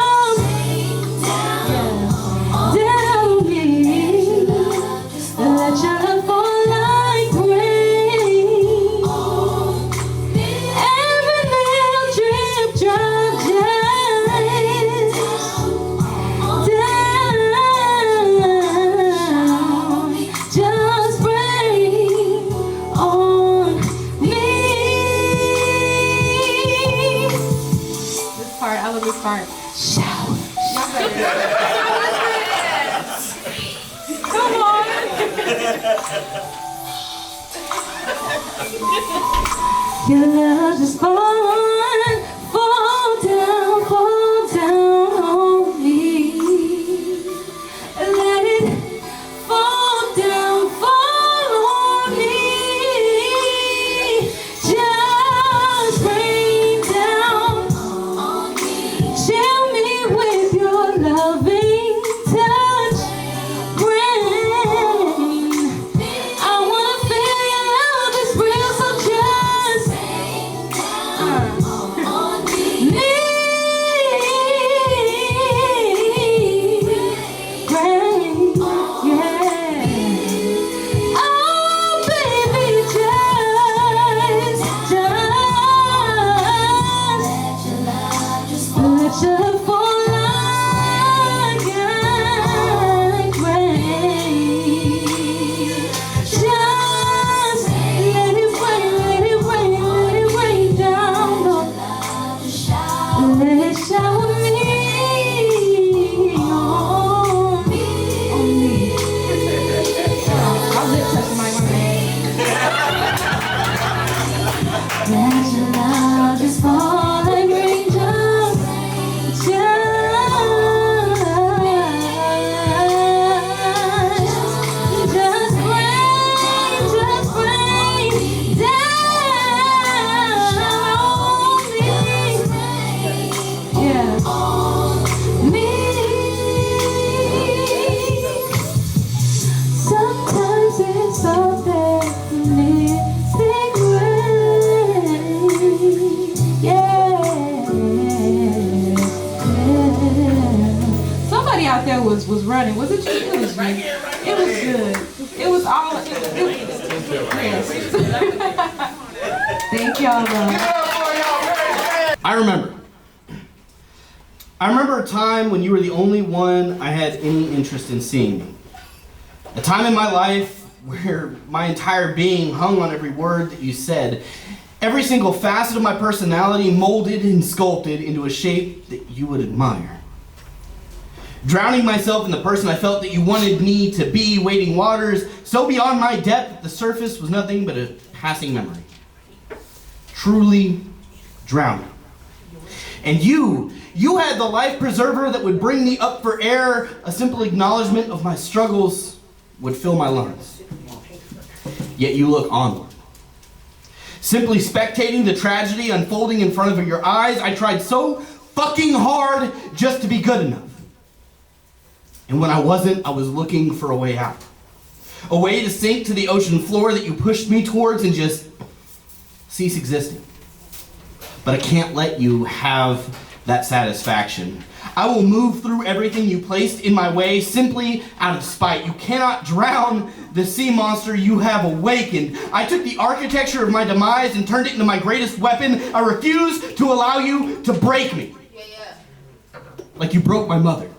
Down me, let your love fall like rain. Every little drip drop down. Just rain on me. This part, I love this part. Shower. Come on. Your love just fall down on me. Let it fall on me. Just rain down on me. Chill me with your loving touch. Rain. I wanna feel your love is real, so just rain, yeah. Oh, baby, just let your love fall like rain. Just let it rain down, Lord. Let it shower me on me. I'll lip touch my man. Let your love just fall like raindrops. Just rain down on me. Yeah. Me. Sometimes it's all that mystic rain. Yeah. Somebody out there was running. Was it you? It was you. It was good. It was all. Yes. Thank y'all. I remember a time when you were the only one I had any interest in seeing. A time in my life where my entire being hung on every word that you said. Every single facet of my personality molded and sculpted into a shape that you would admire. drowning myself in the person I felt that you wanted me to be, wading waters so beyond my depth that the surface was nothing but a passing memory. Truly drowning. And you had the life preserver that would bring me up for air. A simple acknowledgement of my struggles would fill my lungs. Yet you look onward. Simply spectating the tragedy unfolding in front of your eyes, I tried so fucking hard just to be good enough. And when I wasn't, I was looking for a way out. A way to sink to the ocean floor that you pushed me towards and just cease existing. But I can't let you have that satisfaction. I will move through everything you placed in my way simply out of spite. You cannot drown the sea monster you have awakened. I took the architecture of my demise and turned it into my greatest weapon. I refuse to allow you to break me. Like you broke my mother.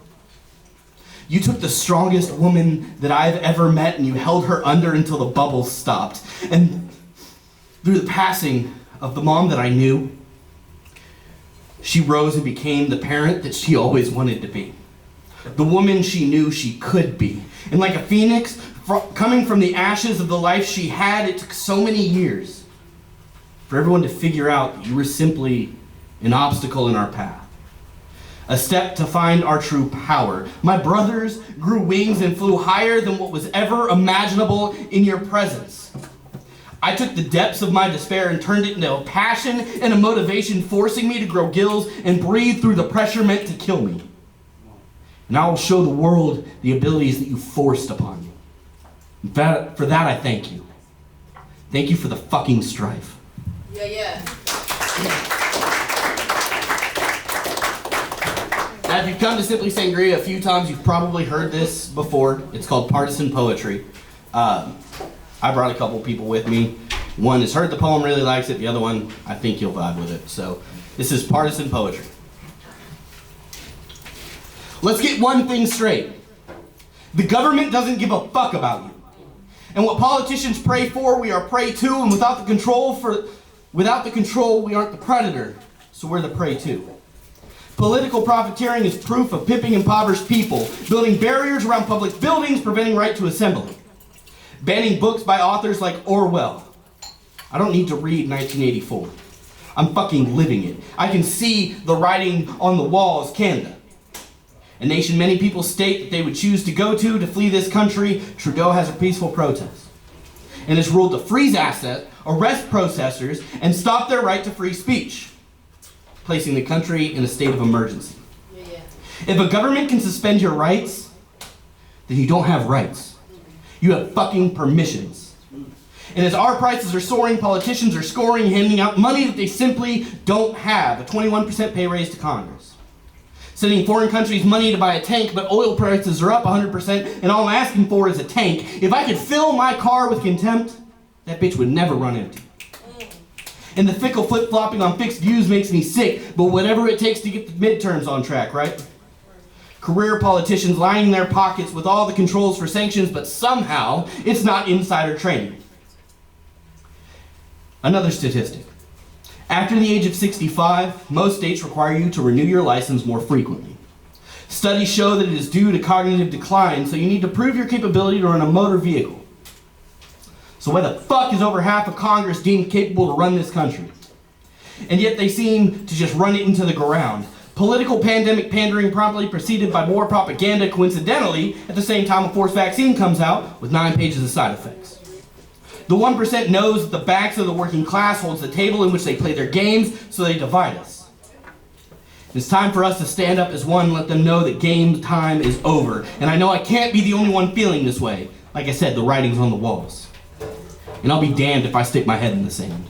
You took the strongest woman that I've ever met and you held her under until the bubbles stopped. And through the passing of the mom that I knew, she rose and became the parent that she always wanted to be. The woman she knew she could be. And like a phoenix, coming from the ashes of the life she had, it took so many years for everyone to figure out that you were simply an obstacle in our path. A step to find our true power. My brothers grew wings and flew higher than what was ever imaginable in your presence. I took the depths of my despair and turned it into a passion and a motivation, forcing me to grow gills and breathe through the pressure meant to kill me. And I will show the world the abilities that you forced upon me. For that, I thank you. Thank you for the fucking strife. Yeah. Now, if you've come to Simply Sangria a few times, you've probably heard this before. It's called partisan poetry. I brought a couple people with me. One has heard the poem, really likes it. The other one, I think you'll vibe with it. So this is partisan poetry. Let's get one thing straight. The government doesn't give a fuck about you. And what politicians pray for, we are prey to. And without the control, we aren't the predator. So we're the prey too. Political profiteering is proof of pimping impoverished people, building barriers around public buildings, preventing right to assembly. Banning books by authors like Orwell. I don't need to read 1984. I'm fucking living it. I can see the writing on the walls, Canada. A nation many people state that they would choose to go to flee this country. Trudeau has a peaceful protest. And has ruled to freeze assets, arrest protesters, and stop their right to free speech, placing the country in a state of emergency. If a government can suspend your rights, then you don't have rights. You have fucking permissions. And as our prices are soaring, politicians are scoring, handing out money that they simply don't have. A 21% pay raise to Congress. Sending foreign countries money to buy a tank, but oil prices are up 100%, and all I'm asking for is a tank. If I could fill my car with contempt, that bitch would never run empty. And the fickle flip-flopping on fixed views makes me sick, but whatever it takes to get the midterms on track, right? Career politicians lining their pockets with all the controls for sanctions, but somehow it's not insider trading. Another statistic. After the age of 65, most states require you to renew your license more frequently. Studies show that it is due to cognitive decline, so you need to prove your capability to run a motor vehicle. So why the fuck is over half of Congress deemed capable to run this country? And yet they seem to just run it into the ground. Political pandemic pandering promptly preceded by more propaganda, coincidentally, at the same time a forced vaccine comes out with 9 pages of side effects. The 1% knows that the backs of the working class holds the table in which they play their games, so they divide us. It's time for us to stand up as one and let them know that game time is over. And I know I can't be the only one feeling this way. Like I said, the writing's on the walls. And I'll be damned if I stick my head in the sand.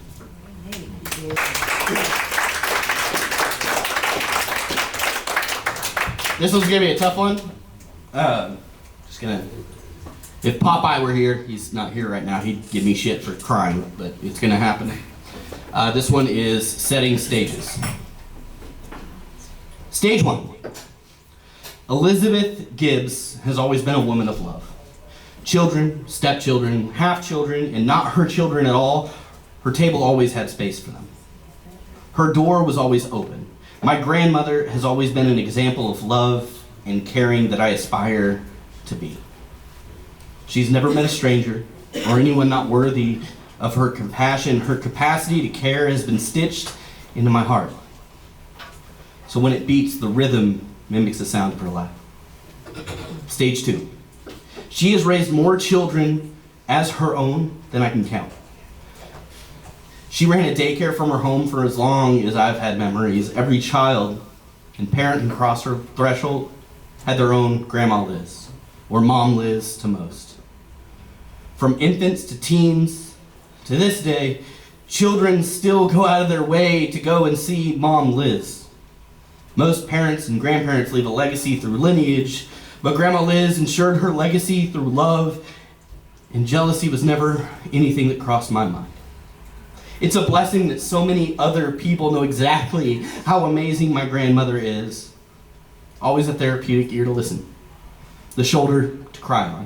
This one's gonna be a tough one. If Popeye were here, he's not here right now, he'd give me shit for crying, but it's gonna happen. This one is setting stages. Stage 1. Elizabeth Gibbs has always been a woman of love. Children, stepchildren, half-children, and not her children at all, her table always had space for them. Her door was always open. My grandmother has always been an example of love and caring that I aspire to be. She's never met a stranger or anyone not worthy of her compassion. Her capacity to care has been stitched into my heart. So when it beats, the rhythm mimics the sound of her laugh. Stage 2. She has raised more children as her own than I can count. She ran a daycare from her home for as long as I've had memories. Every child and parent who crossed her threshold had their own Grandma Liz, or Mom Liz to most. From infants to teens, to this day, children still go out of their way to go and see Mom Liz. Most parents and grandparents leave a legacy through lineage, but Grandma Liz ensured her legacy through love, and jealousy was never anything that crossed my mind. It's a blessing that so many other people know exactly how amazing my grandmother is. Always a therapeutic ear to listen, the shoulder to cry on.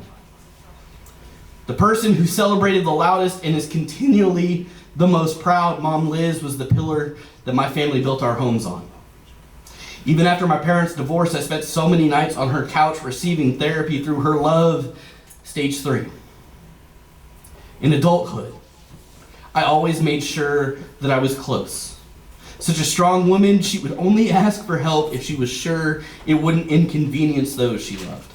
The person who celebrated the loudest and is continually the most proud, Mom Liz, was the pillar that my family built our homes on. Even after my parents' divorce, I spent so many nights on her couch receiving therapy through her love. Stage 3. In adulthood, I always made sure that I was close. Such a strong woman, she would only ask for help if she was sure it wouldn't inconvenience those she loved.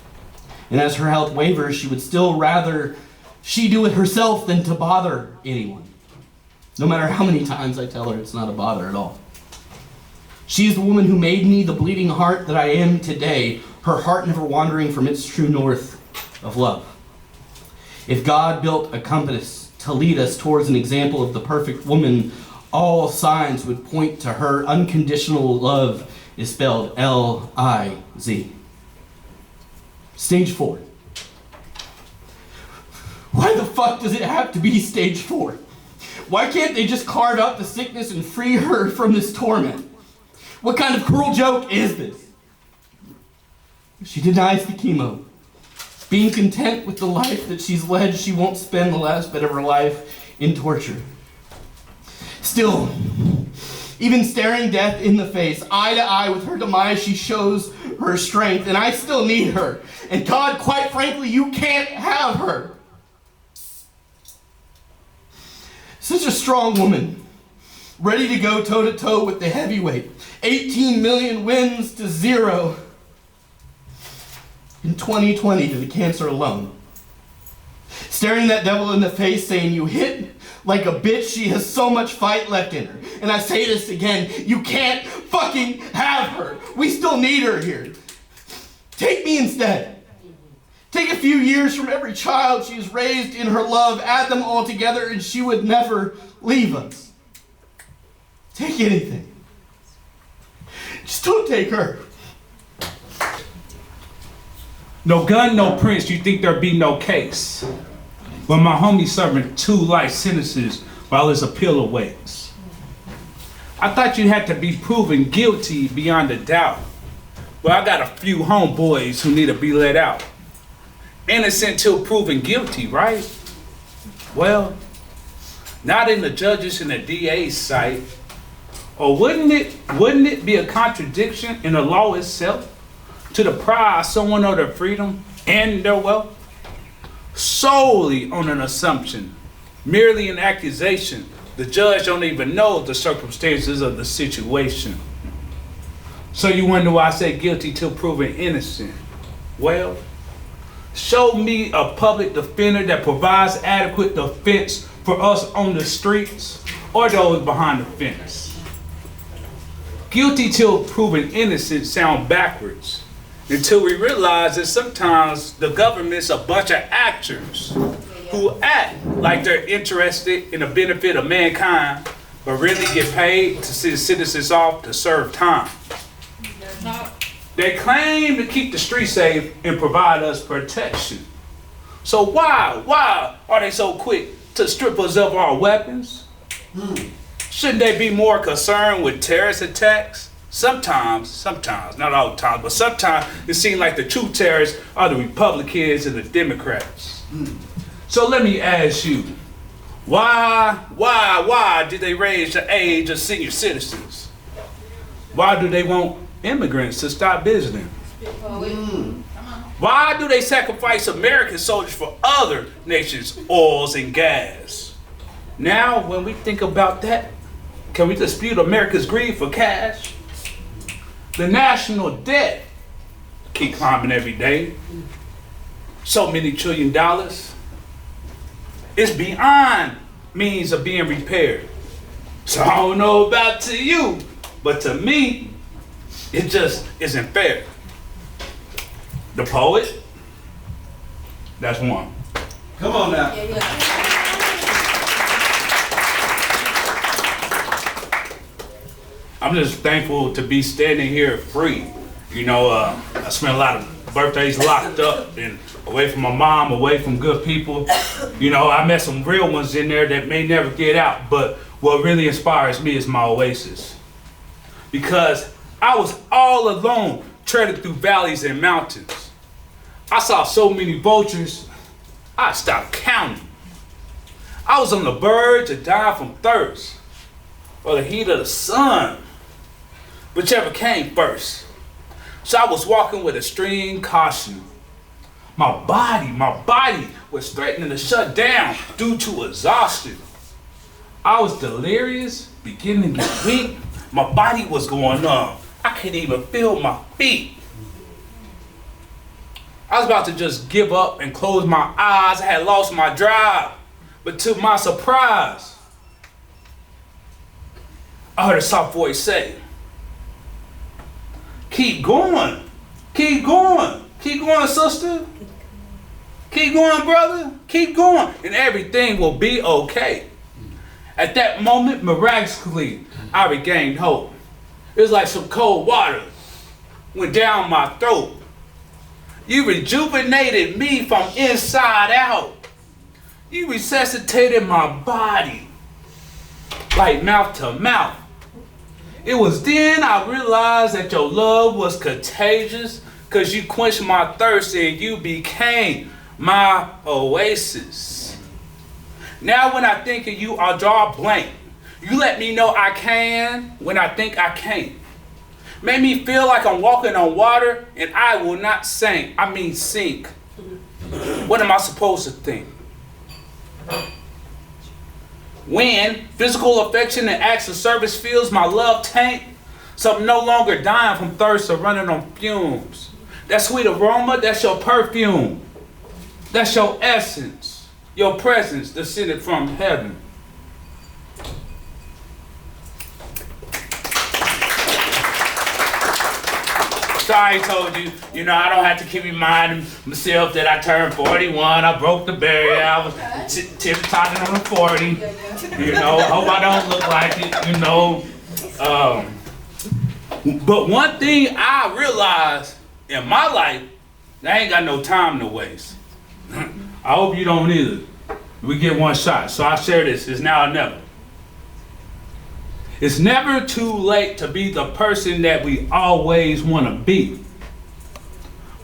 And as her health wavers, she would still rather she do it herself than to bother anyone. No matter how many times I tell her it's not a bother at all. She is the woman who made me the bleeding heart that I am today, her heart never wandering from its true north of love. If God built a compass to lead us towards an example of the perfect woman, all signs would point to her. Unconditional love is spelled L-I-Z. Stage 4. Why the fuck does it have to be stage 4? Why can't they just carve out the sickness and free her from this torment? What kind of cruel joke is this? She denies the chemo. Being content with the life that she's led, she won't spend the last bit of her life in torture. Still, even staring death in the face, eye to eye with her demise, she shows her strength, and I still need her. And God, quite frankly, you can't have her. Such a strong woman, ready to go toe-to-toe with the heavyweight. 18 million wins to 0 in 2020 to the cancer alone. Staring that devil in the face, saying, you hit like a bitch, she has so much fight left in her. And I say this again, you can't fucking have her. We still need her here. Take me instead. Take a few years from every child she has raised in her love, add them all together, and she would never leave us. Take anything. Just don't take her. No gun, no prince, you think there'd be no case. But my homie serving 2 life sentences while his appeal awaits. I thought you had to be proven guilty beyond a doubt. Well, I got a few homeboys who need to be let out. Innocent till proven guilty, right? Well, not in the judges and the DA's sight. Or wouldn't it be a contradiction in the law itself to deprive someone of their freedom and their wealth? Solely on an assumption, merely an accusation. The judge don't even know the circumstances of the situation. So you wonder why I say guilty till proven innocent. Well, show me a public defender that provides adequate defense for us on the streets or those behind the fence. Guilty till proven innocent sound backwards until we realize that sometimes the government's a bunch of actors who act like they're interested in the benefit of mankind, but really get paid to send citizens off to serve time. They claim to keep the streets safe and provide us protection. So why are they so quick to strip us of our weapons? Shouldn't they be more concerned with terrorist attacks? Sometimes, not all the time, but sometimes it seems like the true terrorists are the Republicans and the Democrats. So let me ask you, why did they raise the age of senior citizens? Why do they want immigrants to stop visiting? Why do they sacrifice American soldiers for other nations' oils and gas? Now, when we think about that, can we dispute America's greed for cash? The national debt keep climbing every day. So many $1 trillion. It's beyond means of being repaired. So I don't know about to you, but to me, it just isn't fair. The poet, that's one. Come on now. I'm just thankful to be standing here free. You know, I spent a lot of birthdays locked up and away from my mom, away from good people. You know, I met some real ones in there that may never get out, but what really inspires me is my oasis. Because I was all alone, treading through valleys and mountains. I saw so many vultures, I stopped counting. I was on the verge of dying from thirst or the heat of the sun, whichever came first. So I was walking with extreme caution. My body was threatening to shut down due to exhaustion. I was delirious, beginning to get weak. My body was going numb. I couldn't even feel my feet. I was about to just give up and close my eyes. I had lost my drive. But to my surprise, I heard a soft voice say, "Keep going, keep going, keep going, sister. Keep going, brother, keep going, and everything will be okay." At that moment, miraculously, I regained hope. It was like some cold water went down my throat. You rejuvenated me from inside out. You resuscitated my body, like mouth to mouth. It was then I realized that your love was contagious, because you quenched my thirst and you became my oasis. Now when I think of you, I'll draw a blank. You let me know I can when I think I can't. Make me feel like I'm walking on water and I will not sink. I mean sink. What am I supposed to think? When physical affection and acts of service fills my love tank, so I'm no longer dying from thirst or running on fumes. That sweet aroma, that's your perfume. That's your essence, your presence descended from heaven. So I told you, I don't have to keep reminding myself that I turned 41, I broke the barrier, I was tip-topping on the 40. Hope I don't look like it, But one thing I realized in my life, I ain't got no time to waste. I hope you don't either. We get one shot, so I share this. It's now or never. It's never too late to be the person that we always want to be.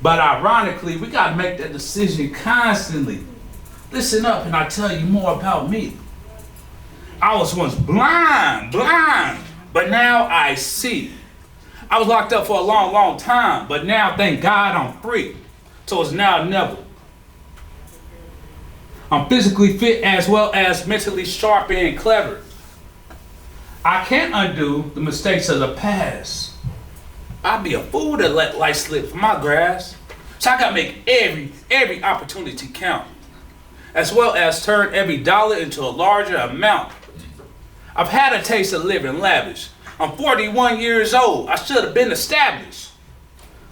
But ironically, we got to make that decision constantly. Listen up and I'll tell you more about me. I was once blind, but now I see. I was locked up for a long, long time, but now, thank God, I'm free. So it's now or never. I'm physically fit as well as mentally sharp and clever. I can't undo the mistakes of the past. I'd be a fool to let life slip from my grasp. So I gotta make every opportunity count, as well as turn every dollar into a larger amount. I've had a taste of living lavish. I'm 41 years old. I should have been established.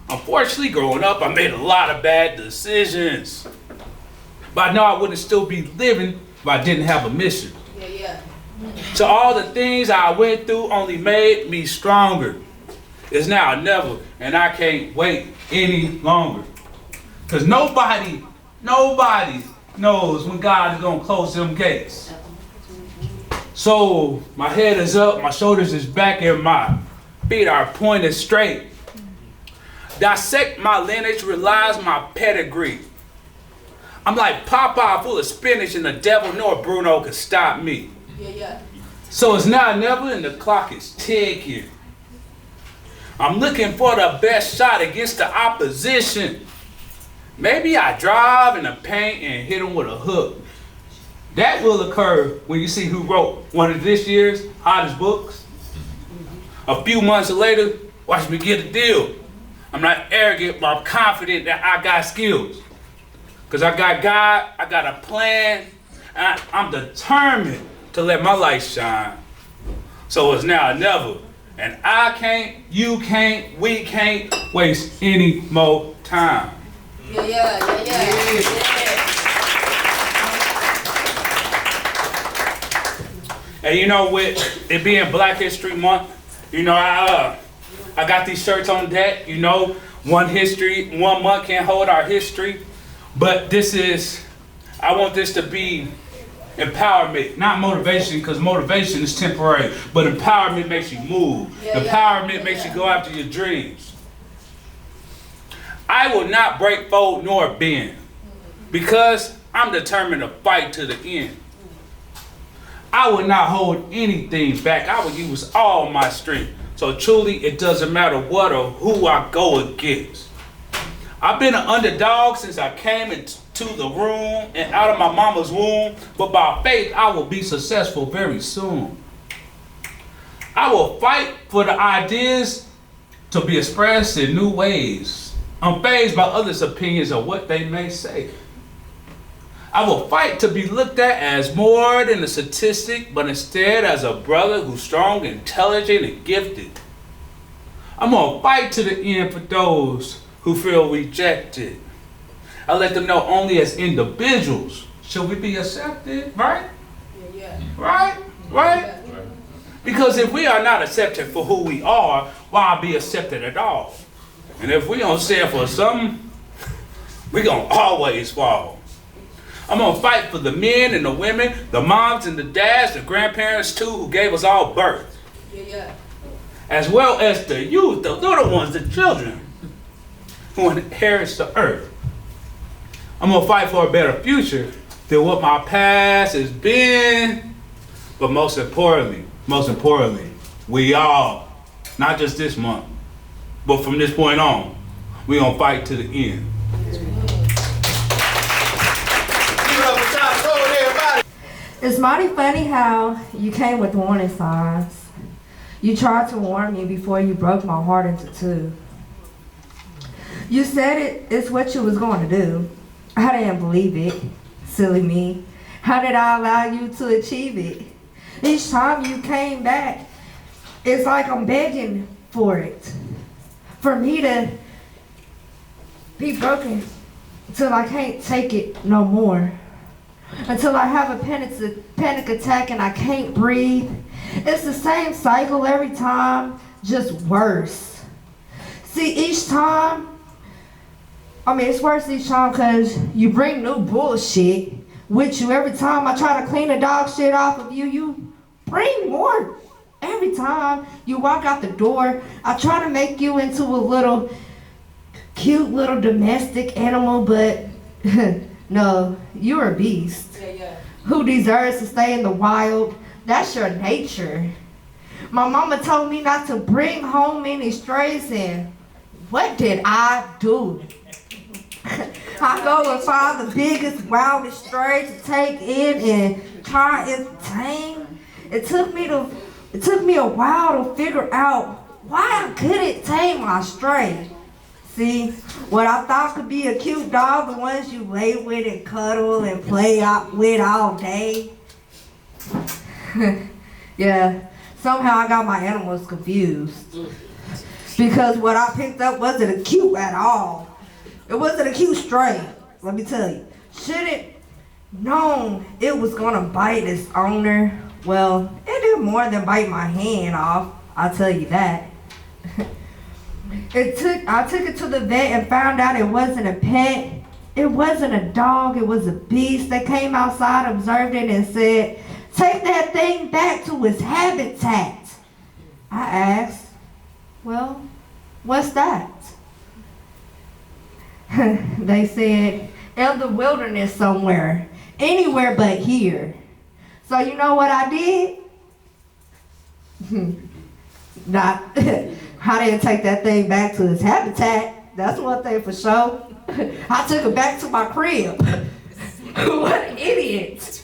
Unfortunately, growing up, I made a lot of bad decisions. But I know I wouldn't still be living if I didn't have a mission. So all the things I went through only made me stronger. It's now or never, and I can't wait any longer. Because nobody knows when God is gonna close them gates. So my head is up, my shoulders is back, and my feet are pointed straight. Dissect my lineage, realize my pedigree. I'm like Popeye full of spinach, and the devil nor Bruno could stop me. So it's now or never, and the clock is ticking. I'm looking for the best shot against the opposition. Maybe I drive in the paint and hit him with a hook. That will occur when you see who wrote one of this year's hottest books. A few months later, watch me get a deal. I'm not arrogant, but I'm confident that I got skills. Because I got God, I got a plan, and I'm determined to let my light shine. So it's now or never. And I can't, you can't, we can't waste any more time. And you know, with it being Black History Month, you know, I got these shirts on deck. You know, one month can't hold our history. But I want this to be empowerment, not motivation, because motivation is temporary. But empowerment makes you move. Empowerment makes you go after your dreams. I will not break, fold, nor bend, because I'm determined to fight to the end. I will not hold anything back. I will use all my strength. So truly, it doesn't matter what or who I go against. I've been an underdog since I came into the room and out of my mama's womb, but by faith, I will be successful very soon. I will fight for the ideas to be expressed in new ways, unfazed by others' opinions of what they may say. I will fight to be looked at as more than a statistic, but instead as a brother who's strong, intelligent, and gifted. I'm gonna fight to the end for those who feel rejected. I let them know only as individuals should we be accepted, right? Right? Because if we are not accepted for who we are, why be accepted at all? And if we don't stand for something, we gonna always fall. I'm gonna fight for the men and the women, the moms and the dads, the grandparents too, who gave us all birth. As well as the youth, the little ones, the children, who inherits the earth. I'm gonna fight for a better future than what my past has been. But most importantly, we all, not just this month, but from this point on, we gonna fight to the end. It's mighty funny how you came with warning signs. You tried to warn me before you broke my heart into two. You said it's what you was going to do. I didn't believe it. Silly me. How did I allow you to achieve it? Each time you came back, it's like I'm begging for it. For me to be broken till I can't take it no more. Until I have a panic attack and I can't breathe. It's the same cycle every time, just worse. See, it's worse each time because you bring new bullshit with you. Every time I try to clean the dog shit off of you, you bring more. Every time you walk out the door, I try to make you into a cute little domestic animal, but no, you're a beast who deserves to stay in the wild. That's your nature. My mama told me not to bring home any strays, and what did I do? I go and find the biggest, wildest stray to take in and try and tame. It took me a while to figure out why I couldn't tame my stray. See, what I thought could be a cute dog, the ones you lay with and cuddle and play with all day. Yeah, somehow I got my animals confused. Because what I picked up wasn't a cute at all. It wasn't a cute stray, let me tell you. Should've known it was gonna bite its owner. Well, it did more than bite my hand off, I'll tell you that. I took it to the vet and found out it wasn't a pet. It wasn't a dog, it was a beast. They came outside, observed it, and said, "Take that thing back to its habitat." I asked, "Well, what's that?" They said, "In the wilderness somewhere, anywhere but here." So you know what I did? I didn't take that thing back to its habitat. That's one thing for sure. I took it back to my crib. What an idiot.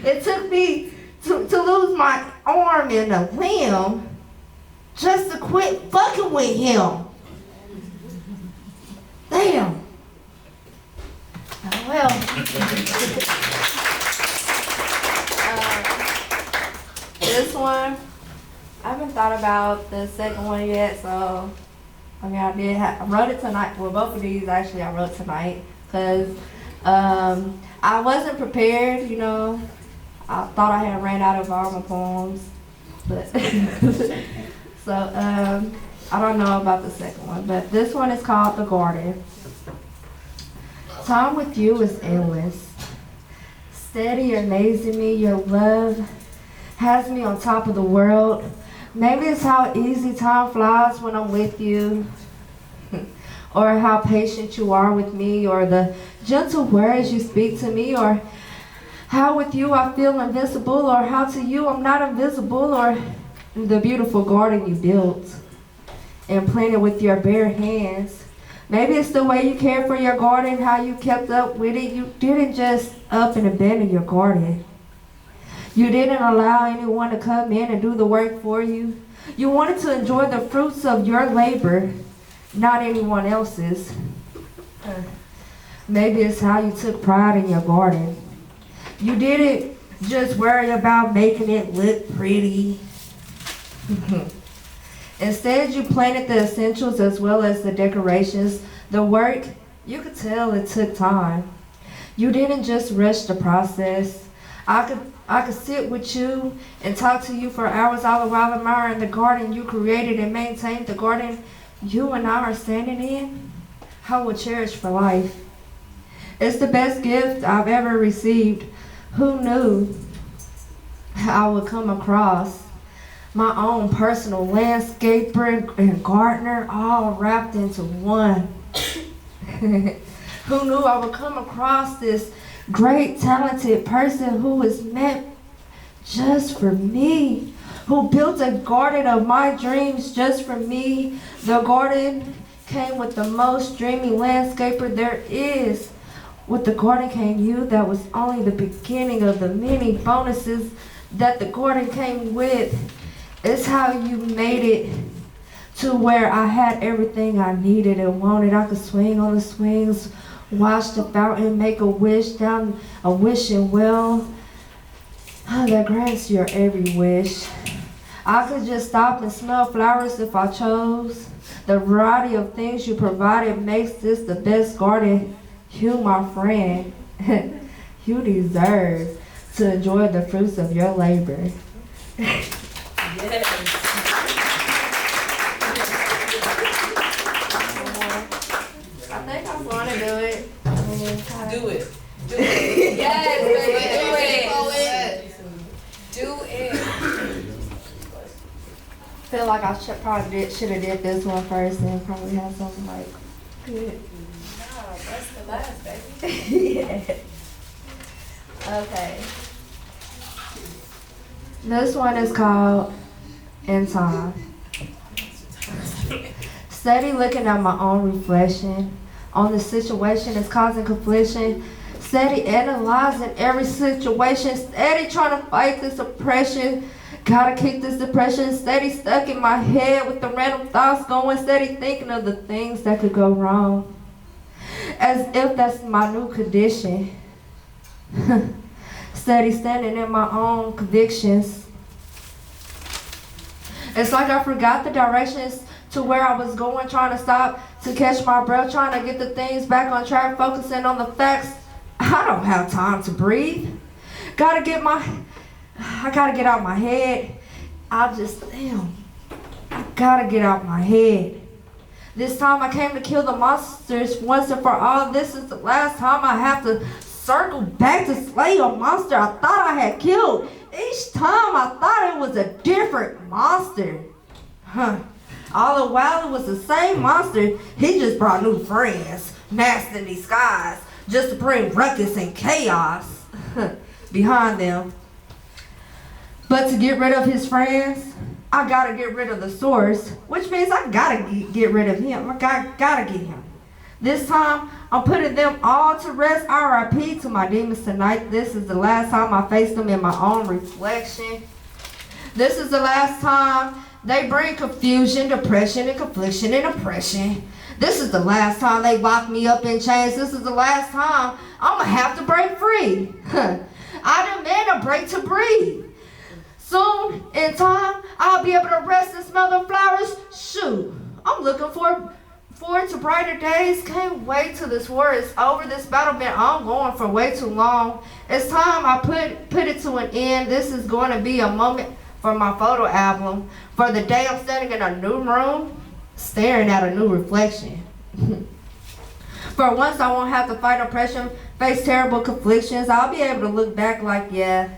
It took me to lose my arm and a limb just to quit fucking with him. Damn. Oh, well. This one, I haven't thought about the second one yet, so I mean, I wrote it tonight. Well, both of these actually I wrote tonight because I wasn't prepared, you know. I thought I had ran out of all my poems, but so I don't know about the second one, but this one is called The Garden. Time with you is endless. Steady, amazing me, your love has me on top of the world. Maybe it's how easy time flies when I'm with you, or how patient you are with me, or the gentle words you speak to me, or how with you I feel invincible, or how to you I'm not invisible, or the beautiful garden you built and planted with your bare hands. Maybe it's the way you care for your garden, how you kept up with it. You didn't just up and abandon your garden. You didn't allow anyone to come in and do the work for you. You wanted to enjoy the fruits of your labor, not anyone else's. Maybe it's how you took pride in your garden. You didn't just worry about making it look pretty. Instead, you planted the essentials as well as the decorations. The work, you could tell it took time. You didn't just rush the process. I could sit with you and talk to you for hours all the while admiring the garden you created and maintained, the garden you and I are standing in. I will cherish for life. It's the best gift I've ever received. Who knew I would come across my own personal landscaper and gardener all wrapped into one? Who knew I would come across this great talented person who was meant just for me, who built a garden of my dreams just for me. The garden came with the most dreamy landscaper there is. With the garden came you. That was only the beginning of the many bonuses that the garden came with. It's how you made it to where I had everything I needed and wanted. I could swing on the swings, watch the fountain, make a wish down a wishing well that grants your every wish. I could just stop and smell flowers if I chose. The variety of things you provided makes this the best garden. You, my friend, you deserve to enjoy the fruits of your labor. I think I'm going to do it. Do it. Do it. Yes, baby, Do it. I feel like I should have did this one first and probably have something like good. No, that's the last, baby. Yeah. Okay. This one is called In Time. Steady looking at my own reflection on the situation that's causing confliction. Steady analyzing every situation. Steady trying to fight this oppression. Gotta kick this depression. Steady stuck in my head with the random thoughts going. Steady thinking of the things that could go wrong. As if that's my new condition. Steady standing in my own convictions. It's like I forgot the directions to where I was going, trying to stop to catch my breath, trying to get the things back on track, focusing on the facts. I don't have time to breathe. I gotta get out my head. I gotta get out my head. This time I came to kill the monsters once and for all. This is the last time I have to circle back to slay a monster I thought I had killed. Each time I thought it was a different monster. All the while it was the same monster. He just brought new friends, masked in disguise, just to bring ruckus and chaos behind them. But to get rid of his friends, I gotta get rid of the source, which means I gotta get rid of him. I gotta get him. This time, I'm putting them all to rest. R.I.P. to my demons tonight. This is the last time I face them in my own reflection. This is the last time they bring confusion, depression, and confliction and oppression. This is the last time they lock me up in chains. This is the last time I'm gonna have to break free. I demand a break to breathe. Soon, in time, I'll be able to rest and smell the flowers. Shoot, I'm looking forward to brighter days. Can't wait till this war is over. This battle been ongoing for way too long. It's time I put it to an end. This is going to be a moment for my photo album. For the day I'm standing in a new room, staring at a new reflection. For once I won't have to fight oppression, face terrible conflictions. I'll be able to look back like, yeah,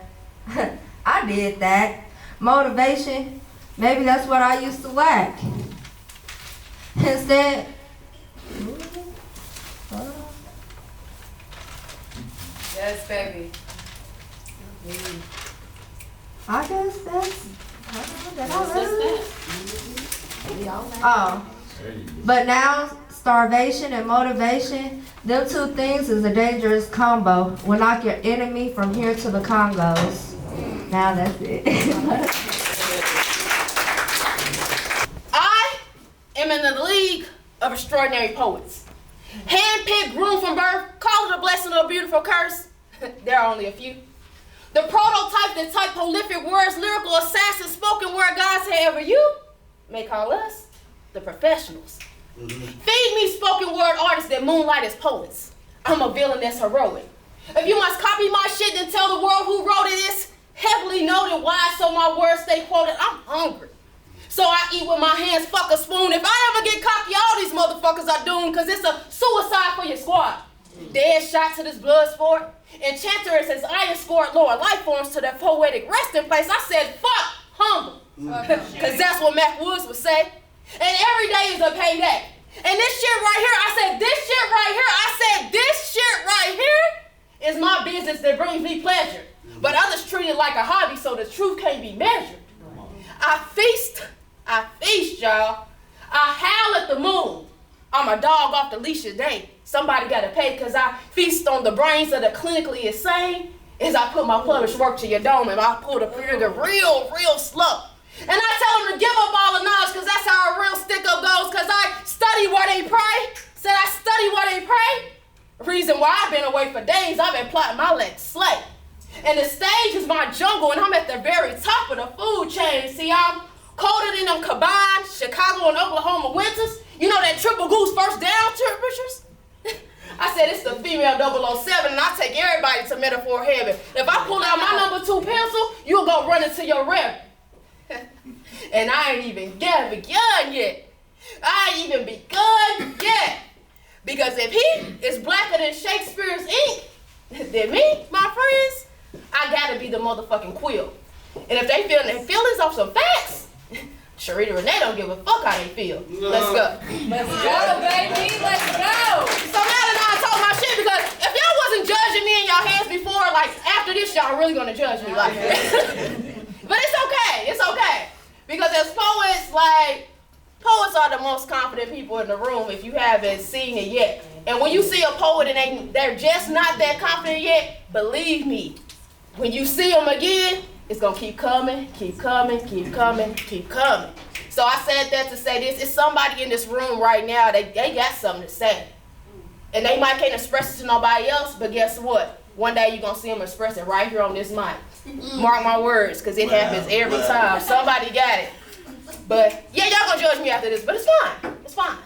I did that. Motivation, maybe that's what I used to lack. Instead, Yes, baby. I guess that's Oh, but now starvation and motivation, them two things is a dangerous combo. Will knock your enemy from here to the Congos. Now that's it. I am in the league of extraordinary poets. Handpicked, groomed from birth, call it a blessing or a beautiful curse. There are only a few. The prototype that type prolific words, lyrical assassins, spoken word gods, however you may call us the professionals. Feed me spoken word artists that moonlight as poets. I'm a villain that's heroic. If you must copy my shit, then tell the world who wrote it is heavily noted why, so my words stay quoted. I'm hungry, so I eat with my hands, fuck a spoon. If I ever get cocky, all these motherfuckers are doomed, cause it's a suicide for your squad. Dead shot to this blood sport. Enchantress as I escort lower life forms to their poetic resting place. I said, fuck humble. Cause that's what Mac Woods would say. And every day is a payday. And this shit right here, I said, this shit right here, I said, this shit right here is my business that brings me pleasure. But others treat it like a hobby, so the truth can't be measured. I feast, y'all. I howl at the moon. I'm a dog off the leash today. Somebody gotta pay, cause I feast on the brains of the clinically insane as I put my published work to your dome and I pull the trigger real slow. And I tell them to give up all the knowledge, cause that's how a real stick-up goes, cause I study where they pray. Said I study where they pray. Reason why I've been away for days, I've been plotting my next slay. And the stage is my jungle, and I'm at the very top of the food chain. See, I'm colder than them combined Chicago and Oklahoma winters. You know that triple goose first down temperatures? I said it's the female 007, and I take everybody to metaphor heaven. If I pull out my number 2 pencil, you'll go run into your rev. And I ain't even begun yet. I ain't even begun yet. Because if he is blacker than Shakespeare's ink, then me, my friends, I gotta be the motherfucking quill. And if they feel their feelings off some facts, Sharita Renee don't give a fuck how they feel. Let's go. Let's go, baby. Let's go. So now that I talk my shit, because if y'all wasn't judging me in your hands before, like after this, y'all really gonna judge me like But it's okay. It's okay. Because as poets, like, poets are the most confident people in the room if you haven't seen it yet. And when you see a poet and they're just not that confident yet, believe me, when you see them again, it's gonna keep coming, keep coming, keep coming, keep coming. So I said that to say this. It's somebody in this room right now, they got something to say. And they might can't express it to nobody else, but guess what? One day you're gonna see them express it right here on this mic. Mark my words, because it happens every time. Somebody got it. But yeah, y'all gonna judge me after this, but it's fine. It's fine.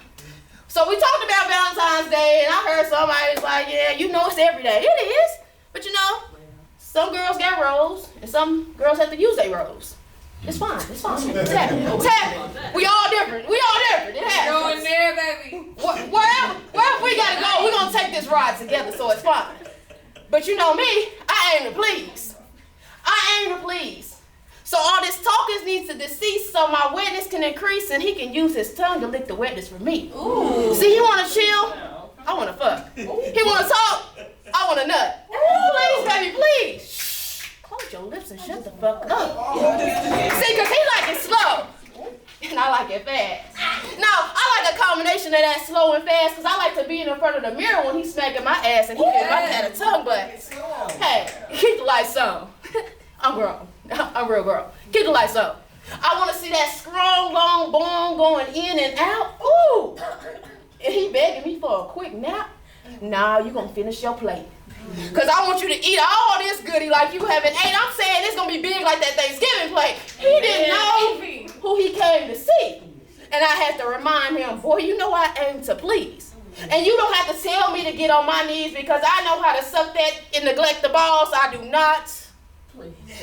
So we talked about Valentine's Day, and I heard somebody was like, yeah, you know it's every day. It is. But you know, some girls got roles, and some girls have to use their roles. It's fine. It's fine. It's happening. It's happening. We all different. We all different. It happens. Go in there, baby. Wherever we gotta go, we're gonna take this ride together, so it's fine. But you know me, I aim to please. I aim to please. So all this talking needs to decease so my wetness can increase and he can use his tongue to lick the wetness for me. Ooh. See, he wanna chill, I wanna fuck. He wanna talk, I wanna nut. Ooh, ladies, baby, please. Shh. Close your lips and shut the fuck up. See, cause he like it slow. and I like it fast. No, I like a combination of that slow and fast because I like to be in front of the mirror when he's smacking my ass and he about to have a tongue butt. Hey, keep the lights on. I'm grown. I'm real grown. Keep the lights on. I want to see that strong, long bone going in and out. Ooh. And he begging me for a quick nap. Nah, you gonna finish your plate. Cause I want you to eat all this goodie like you haven't ate. I'm saying it's gonna be big like that Thanksgiving plate. He didn't know who he came to see. And I had to remind him, boy, you know I aim to please. And you don't have to tell me to get on my knees because I know how to suck that and neglect the balls. I do not.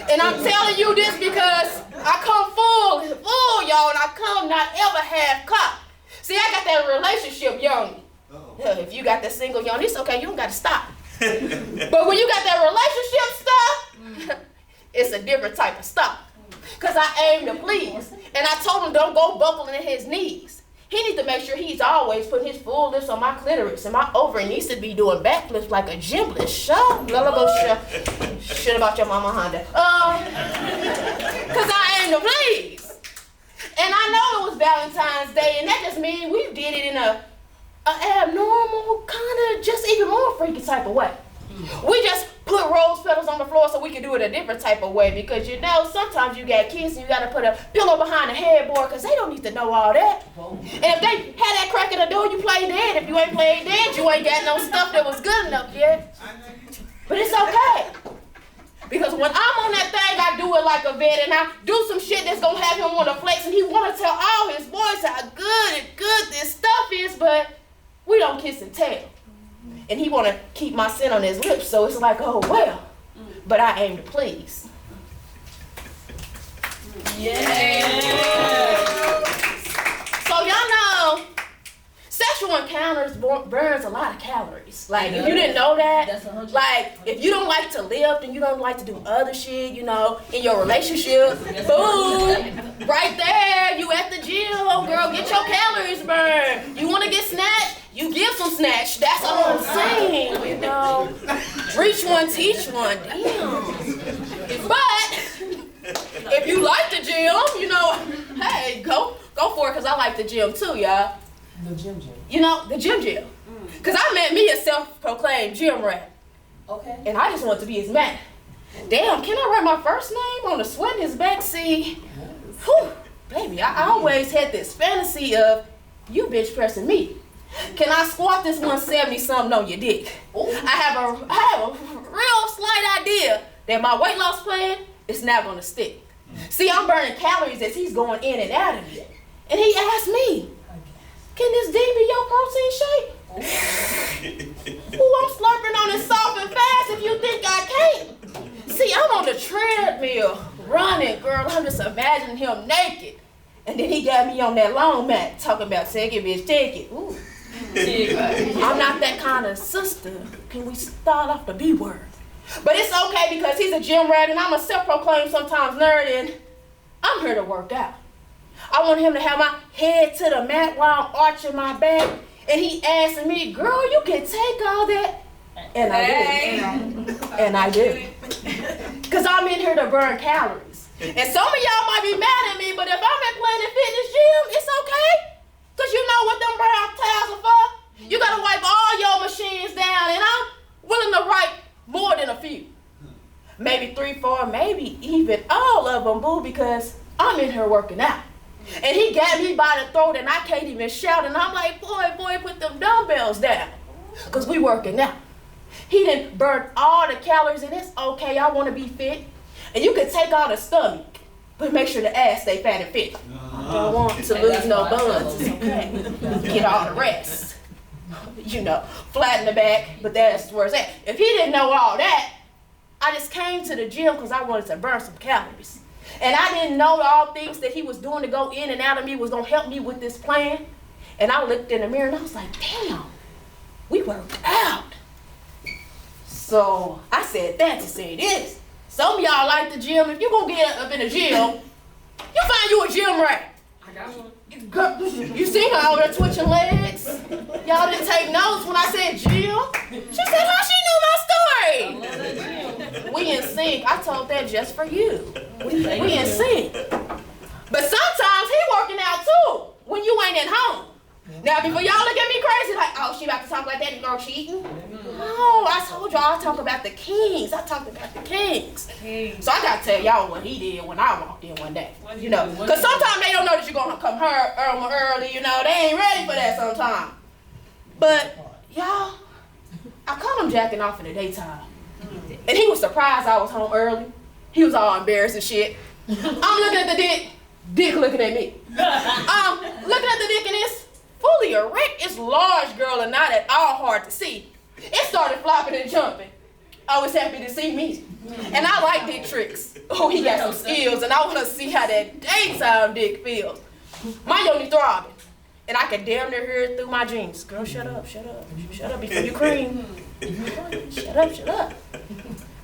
And I'm telling you this because I come full, y'all, and I come not ever half cocked. See, I got that relationship young. If you got that single young, it's okay, you don't got to stop. But when you got that relationship stuff, it's a different type of stuff. Because I aim to please. And I told him don't go buckling in his knees. He needs to make sure he's always putting his full lips on my clitoris. And my ovary needs to be doing backflips like a gymnast. Shit about your mama Honda. Because I aim to please. And I know it was Valentine's Day, and that just means we did it in a abnormal, kind of just even more freaky type of way. We just put rose petals on the floor so we can do it a different type of way because you know sometimes you got kids and you got to put a pillow behind the headboard because they don't need to know all that. And if they had that crack in the door, you play dead. If you ain't playing dead, you ain't got no stuff that was good enough yet. But it's okay. Because when I'm on that thing, I do it like a vet and I do some shit that's gonna have him want to flex and he want to tell all his boys how good this stuff is, but we don't kiss and tell. And he want to keep my scent on his lips, so it's like, oh well, but I aim to please. Yeah. So y'all know, sexual encounters burns a lot of calories. Like, if you didn't know that, like, if you don't like to lift and you don't like to do other shit, you know, in your relationship, boom, right there, you at the gym, girl, get your calories burned. You want to get snatched? You give some snatch. That's all I'm saying, you know. Reach one, teach one, damn. But, if you like the gym, you know, hey, go for it, because I like the gym too, y'all. The gym. You know, the gym. Because I met me a self-proclaimed gym rat. Okay. And I just want to be his man. Damn, can I write my first name on the sweat in his back? See, whew, baby, I always had this fantasy of you bitch pressing me. Can I squat this 170 something on your dick? I have a real slight idea that my weight loss plan is not going to stick. See, I'm burning calories as he's going in and out of it. And he asked me, can this D be your protein shake? Ooh, I'm slurping on it soft and fast if you think I can't. See, I'm on the treadmill, running, girl. I'm just imagining him naked. And then he got me on that long mat, talking about take it, bitch, take it. Ooh. I'm not that kind of sister. Can we start off the B word? But it's okay because he's a gym rat and I'm a self-proclaimed sometimes nerd and I'm here to work out. I want him to have my head to the mat while I'm arching my back. And he asking me, girl, you can take all that. And I did. And I did. Because I'm in here to burn calories. And some of y'all might be mad at me, but if I'm at Planet Fitness Gym, it's okay. Because you know what them brown towels are for? You got to wipe all your machines down. And I'm willing to wipe more than a few. Maybe 3, 4, maybe even all of them, boo, because I'm in here working out. And he got me by the throat and I can't even shout. And I'm like, boy, put them dumbbells down. Because we working out. He done burnt all the calories and it's okay, I want to be fit. And you can take all the stomach, but make sure the ass stay fat and fit. Don't want to lose no buns, it's okay. Get all the rest. You know, flatten the back, but that's where it's at. If he didn't know all that, I just came to the gym because I wanted to burn some calories. And I didn't know all things that he was doing to go in and out of me was going to help me with this plan. And I looked in the mirror and I was like, damn, we worked out. So I said that to say this. Some of y'all like the gym. If you going to get up in the gym, you find you a gym rat. I got one. You see her over there twitching legs? Y'all didn't take notes when I said gym? She said how she knew my story. We in sync. I told that just for you. We in sync. But sometimes he working out too. you ain't at home. Now, before y'all look at me crazy, like, oh, she about to talk like that, the girl cheating? No, I told y'all I talk about the kings. I talked about the kings. So I gotta tell y'all what he did when I walked in one day. You know, because sometimes they don't know that you're gonna come early, you know, they ain't ready for that sometimes. But, y'all, I caught him jacking off in the daytime. And he was surprised I was home early. He was all embarrassed and shit. I'm looking at the dick looking at me. Looking at the dick and it's fully erect. It's large, girl, and not at all hard to see. It started flopping and jumping. I was happy to see me. And I like dick tricks. Oh, he got some skills, and I want to see how that daytime dick feels. My yoni throbbing, and I can damn near hear it through my jeans. Girl, shut up before you cream. Shut up.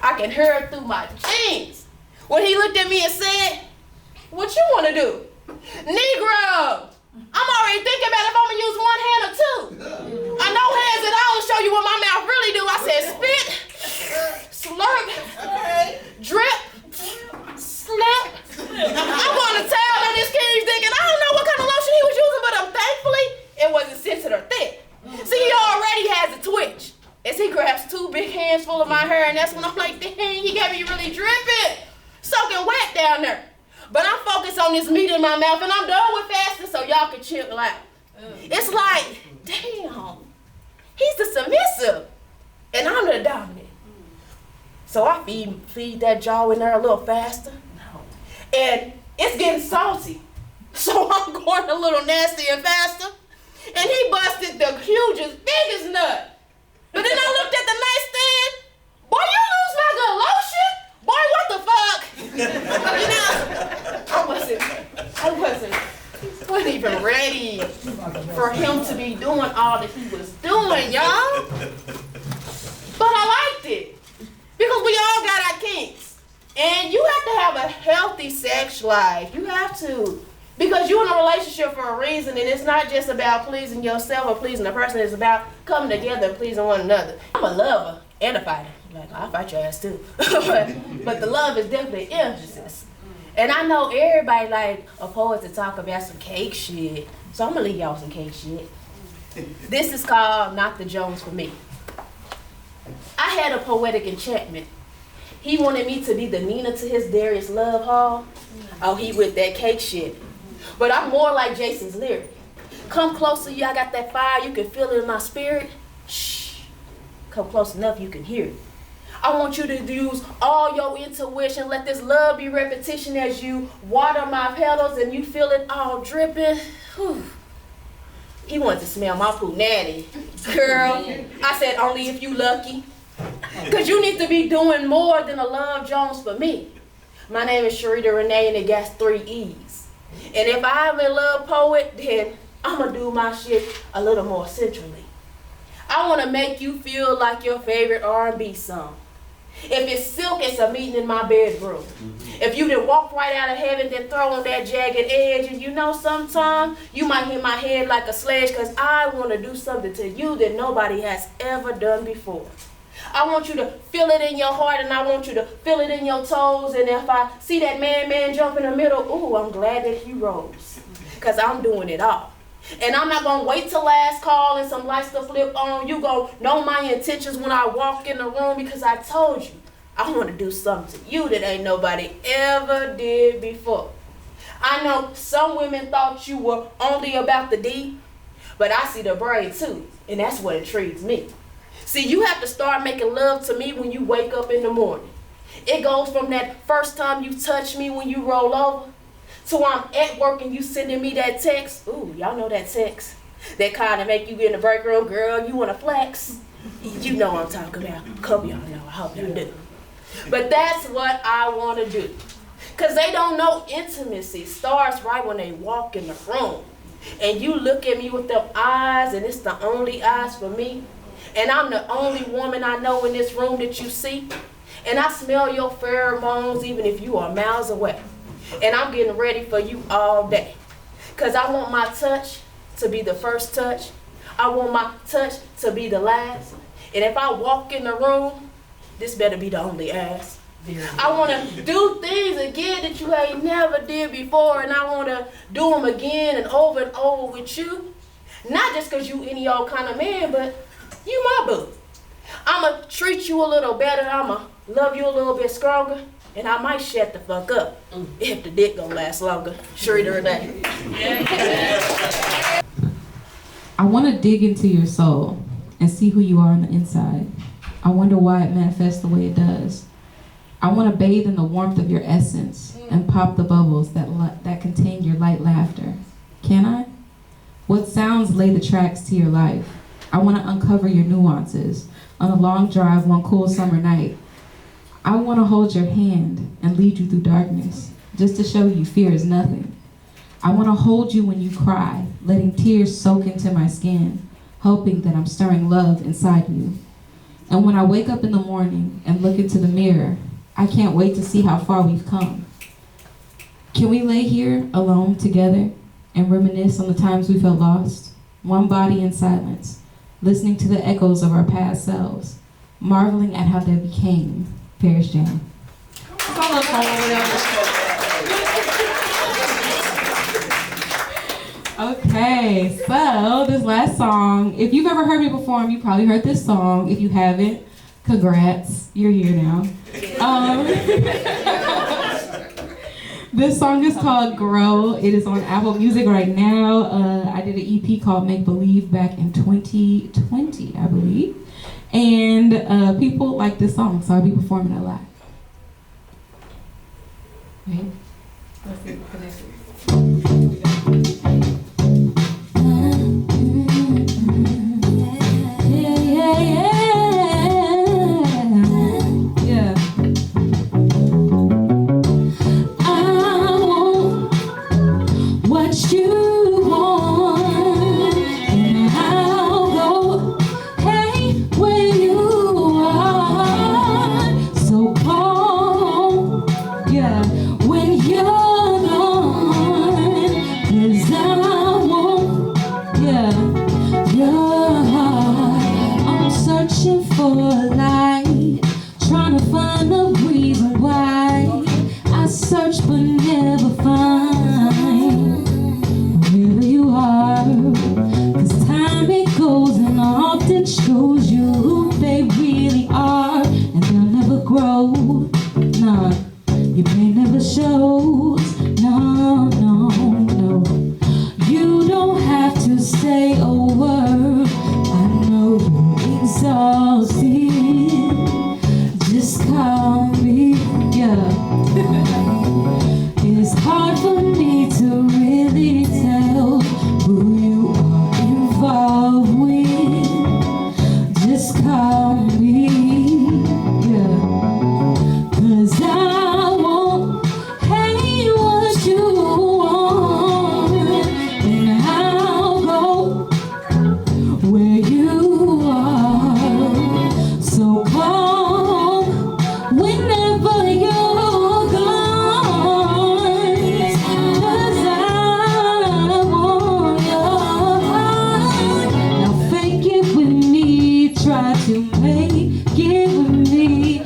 I can hear it through my jeans. When he looked at me and said, what you want to do? Negro, I'm already thinking about if I'm going to use one hand or two. I know hands at all to show you what my mouth really do. I said spit, slurp, drip, slap. I'm going to towel on this king's dick, and I don't know what kind of lotion he was using, but thankfully, it wasn't scented or thick. See, he already has a twitch. As he grabs 2 big hands full of my hair, and that's when I'm like, dang, he got me really dripping, soaking wet down there. But I'm focused on this meat in my mouth, and I'm done with fasting so y'all can chill out. It's like, damn, he's the submissive, and I'm the dominant. So I feed that jaw in there a little faster, and it's getting salty. So I'm going a little nasty and faster, and he busted the hugest, biggest nut. But then I looked at the nightstand. Boy, you lose my good lotion? Boy, what the fuck? You know, I wasn't even ready for him to be doing all that he was doing, y'all. But I liked it. Because we all got our kinks. And you have to have a healthy sex life. You have to. Because you're in a relationship for a reason, and it's not just about pleasing yourself or pleasing the person. It's about coming together and pleasing one another. I'm a lover and a fighter. Like, I'll fight your ass too. but the love is definitely emphasis. And I know everybody like a poet to talk about some cake shit. So I'm going to leave y'all some cake shit. This is called Not the Jones for Me. I had a poetic enchantment. He wanted me to be the Nina to his Darius Love Hall. Oh, he with that cake shit. But I'm more like Jason's lyric. Come closer, you. I got that fire. You can feel it in my spirit. Shh. Come close enough, you can hear it. I want you to use all your intuition. Let this love be repetition as you water my petals and you feel it all dripping. Whew. He wanted to smell my poo natty. Girl, I said only if you lucky. Because you need to be doing more than a Love Jones for me. My name is Sharita Renee and it got 3 E's. And if I'm a love poet, then I'm going to do my shit a little more centrally. I want to make you feel like your favorite R&B song. If it's silk, it's a meeting in my bedroom. If you done walk right out of heaven, then throw on that jagged edge, and you know sometimes you might hit my head like a sledge because I want to do something to you that nobody has ever done before. I want you to feel it in your heart, and I want you to feel it in your toes. And if I see that man jump in the middle, ooh, I'm glad that he rose. Because I'm doing it all. And I'm not going to wait till last call and some lights to flip on. You going to know my intentions when I walk in the room because I told you I want to do something to you that ain't nobody ever did before. I know some women thought you were only about the D, but I see the brain too, and that's what intrigues me. See, you have to start making love to me when you wake up in the morning. It goes from that first time you touch me when you roll over to I'm at work and you sending me that text. Ooh, y'all know that text. That kind of make you get in the break room, girl, you want to flex? You know what I'm talking about. Couple y'all know, I hope y'all do. But that's what I want to do. Because they don't know intimacy starts right when they walk in the room. And you look at me with them eyes, and it's the only eyes for me. And I'm the only woman I know in this room that you see. And I smell your pheromones even if you are miles away. And I'm getting ready for you all day. Because I want my touch to be the first touch. I want my touch to be the last. And if I walk in the room, this better be the only ass. I want to do things again that you ain't never did before, and I want to do them again and over with you. Not just because you any old kind of man, but you my boo. I'ma treat you a little better. I'ma love you a little bit stronger, and I might shut the fuck up if the dick gonna last longer. Sure or that. I want to dig into your soul and see who you are on the inside. I wonder why it manifests the way it does. I want to bathe in the warmth of your essence and pop the bubbles that contain your light laughter. Can I? What sounds lay the tracks to your life? I want to uncover your nuances on a long drive one cool summer night. I want to hold your hand and lead you through darkness, just to show you fear is nothing. I want to hold you when you cry, letting tears soak into my skin, hoping that I'm stirring love inside you. And when I wake up in the morning and look into the mirror, I can't wait to see how far we've come. Can we lay here alone together and reminisce on the times we felt lost, one body in silence, listening to the echoes of our past selves, marveling at how they became Paris Jam. Okay, so this last song, if you've ever heard me perform, you probably heard this song. If you haven't, congrats, you're here now. This song is called Grow. It is on Apple Music right now. I did an EP called Make Believe back in 2020, I believe. And people like this song, so I'll be performing it live. Right? Let's see, connect it. Try to make it with me.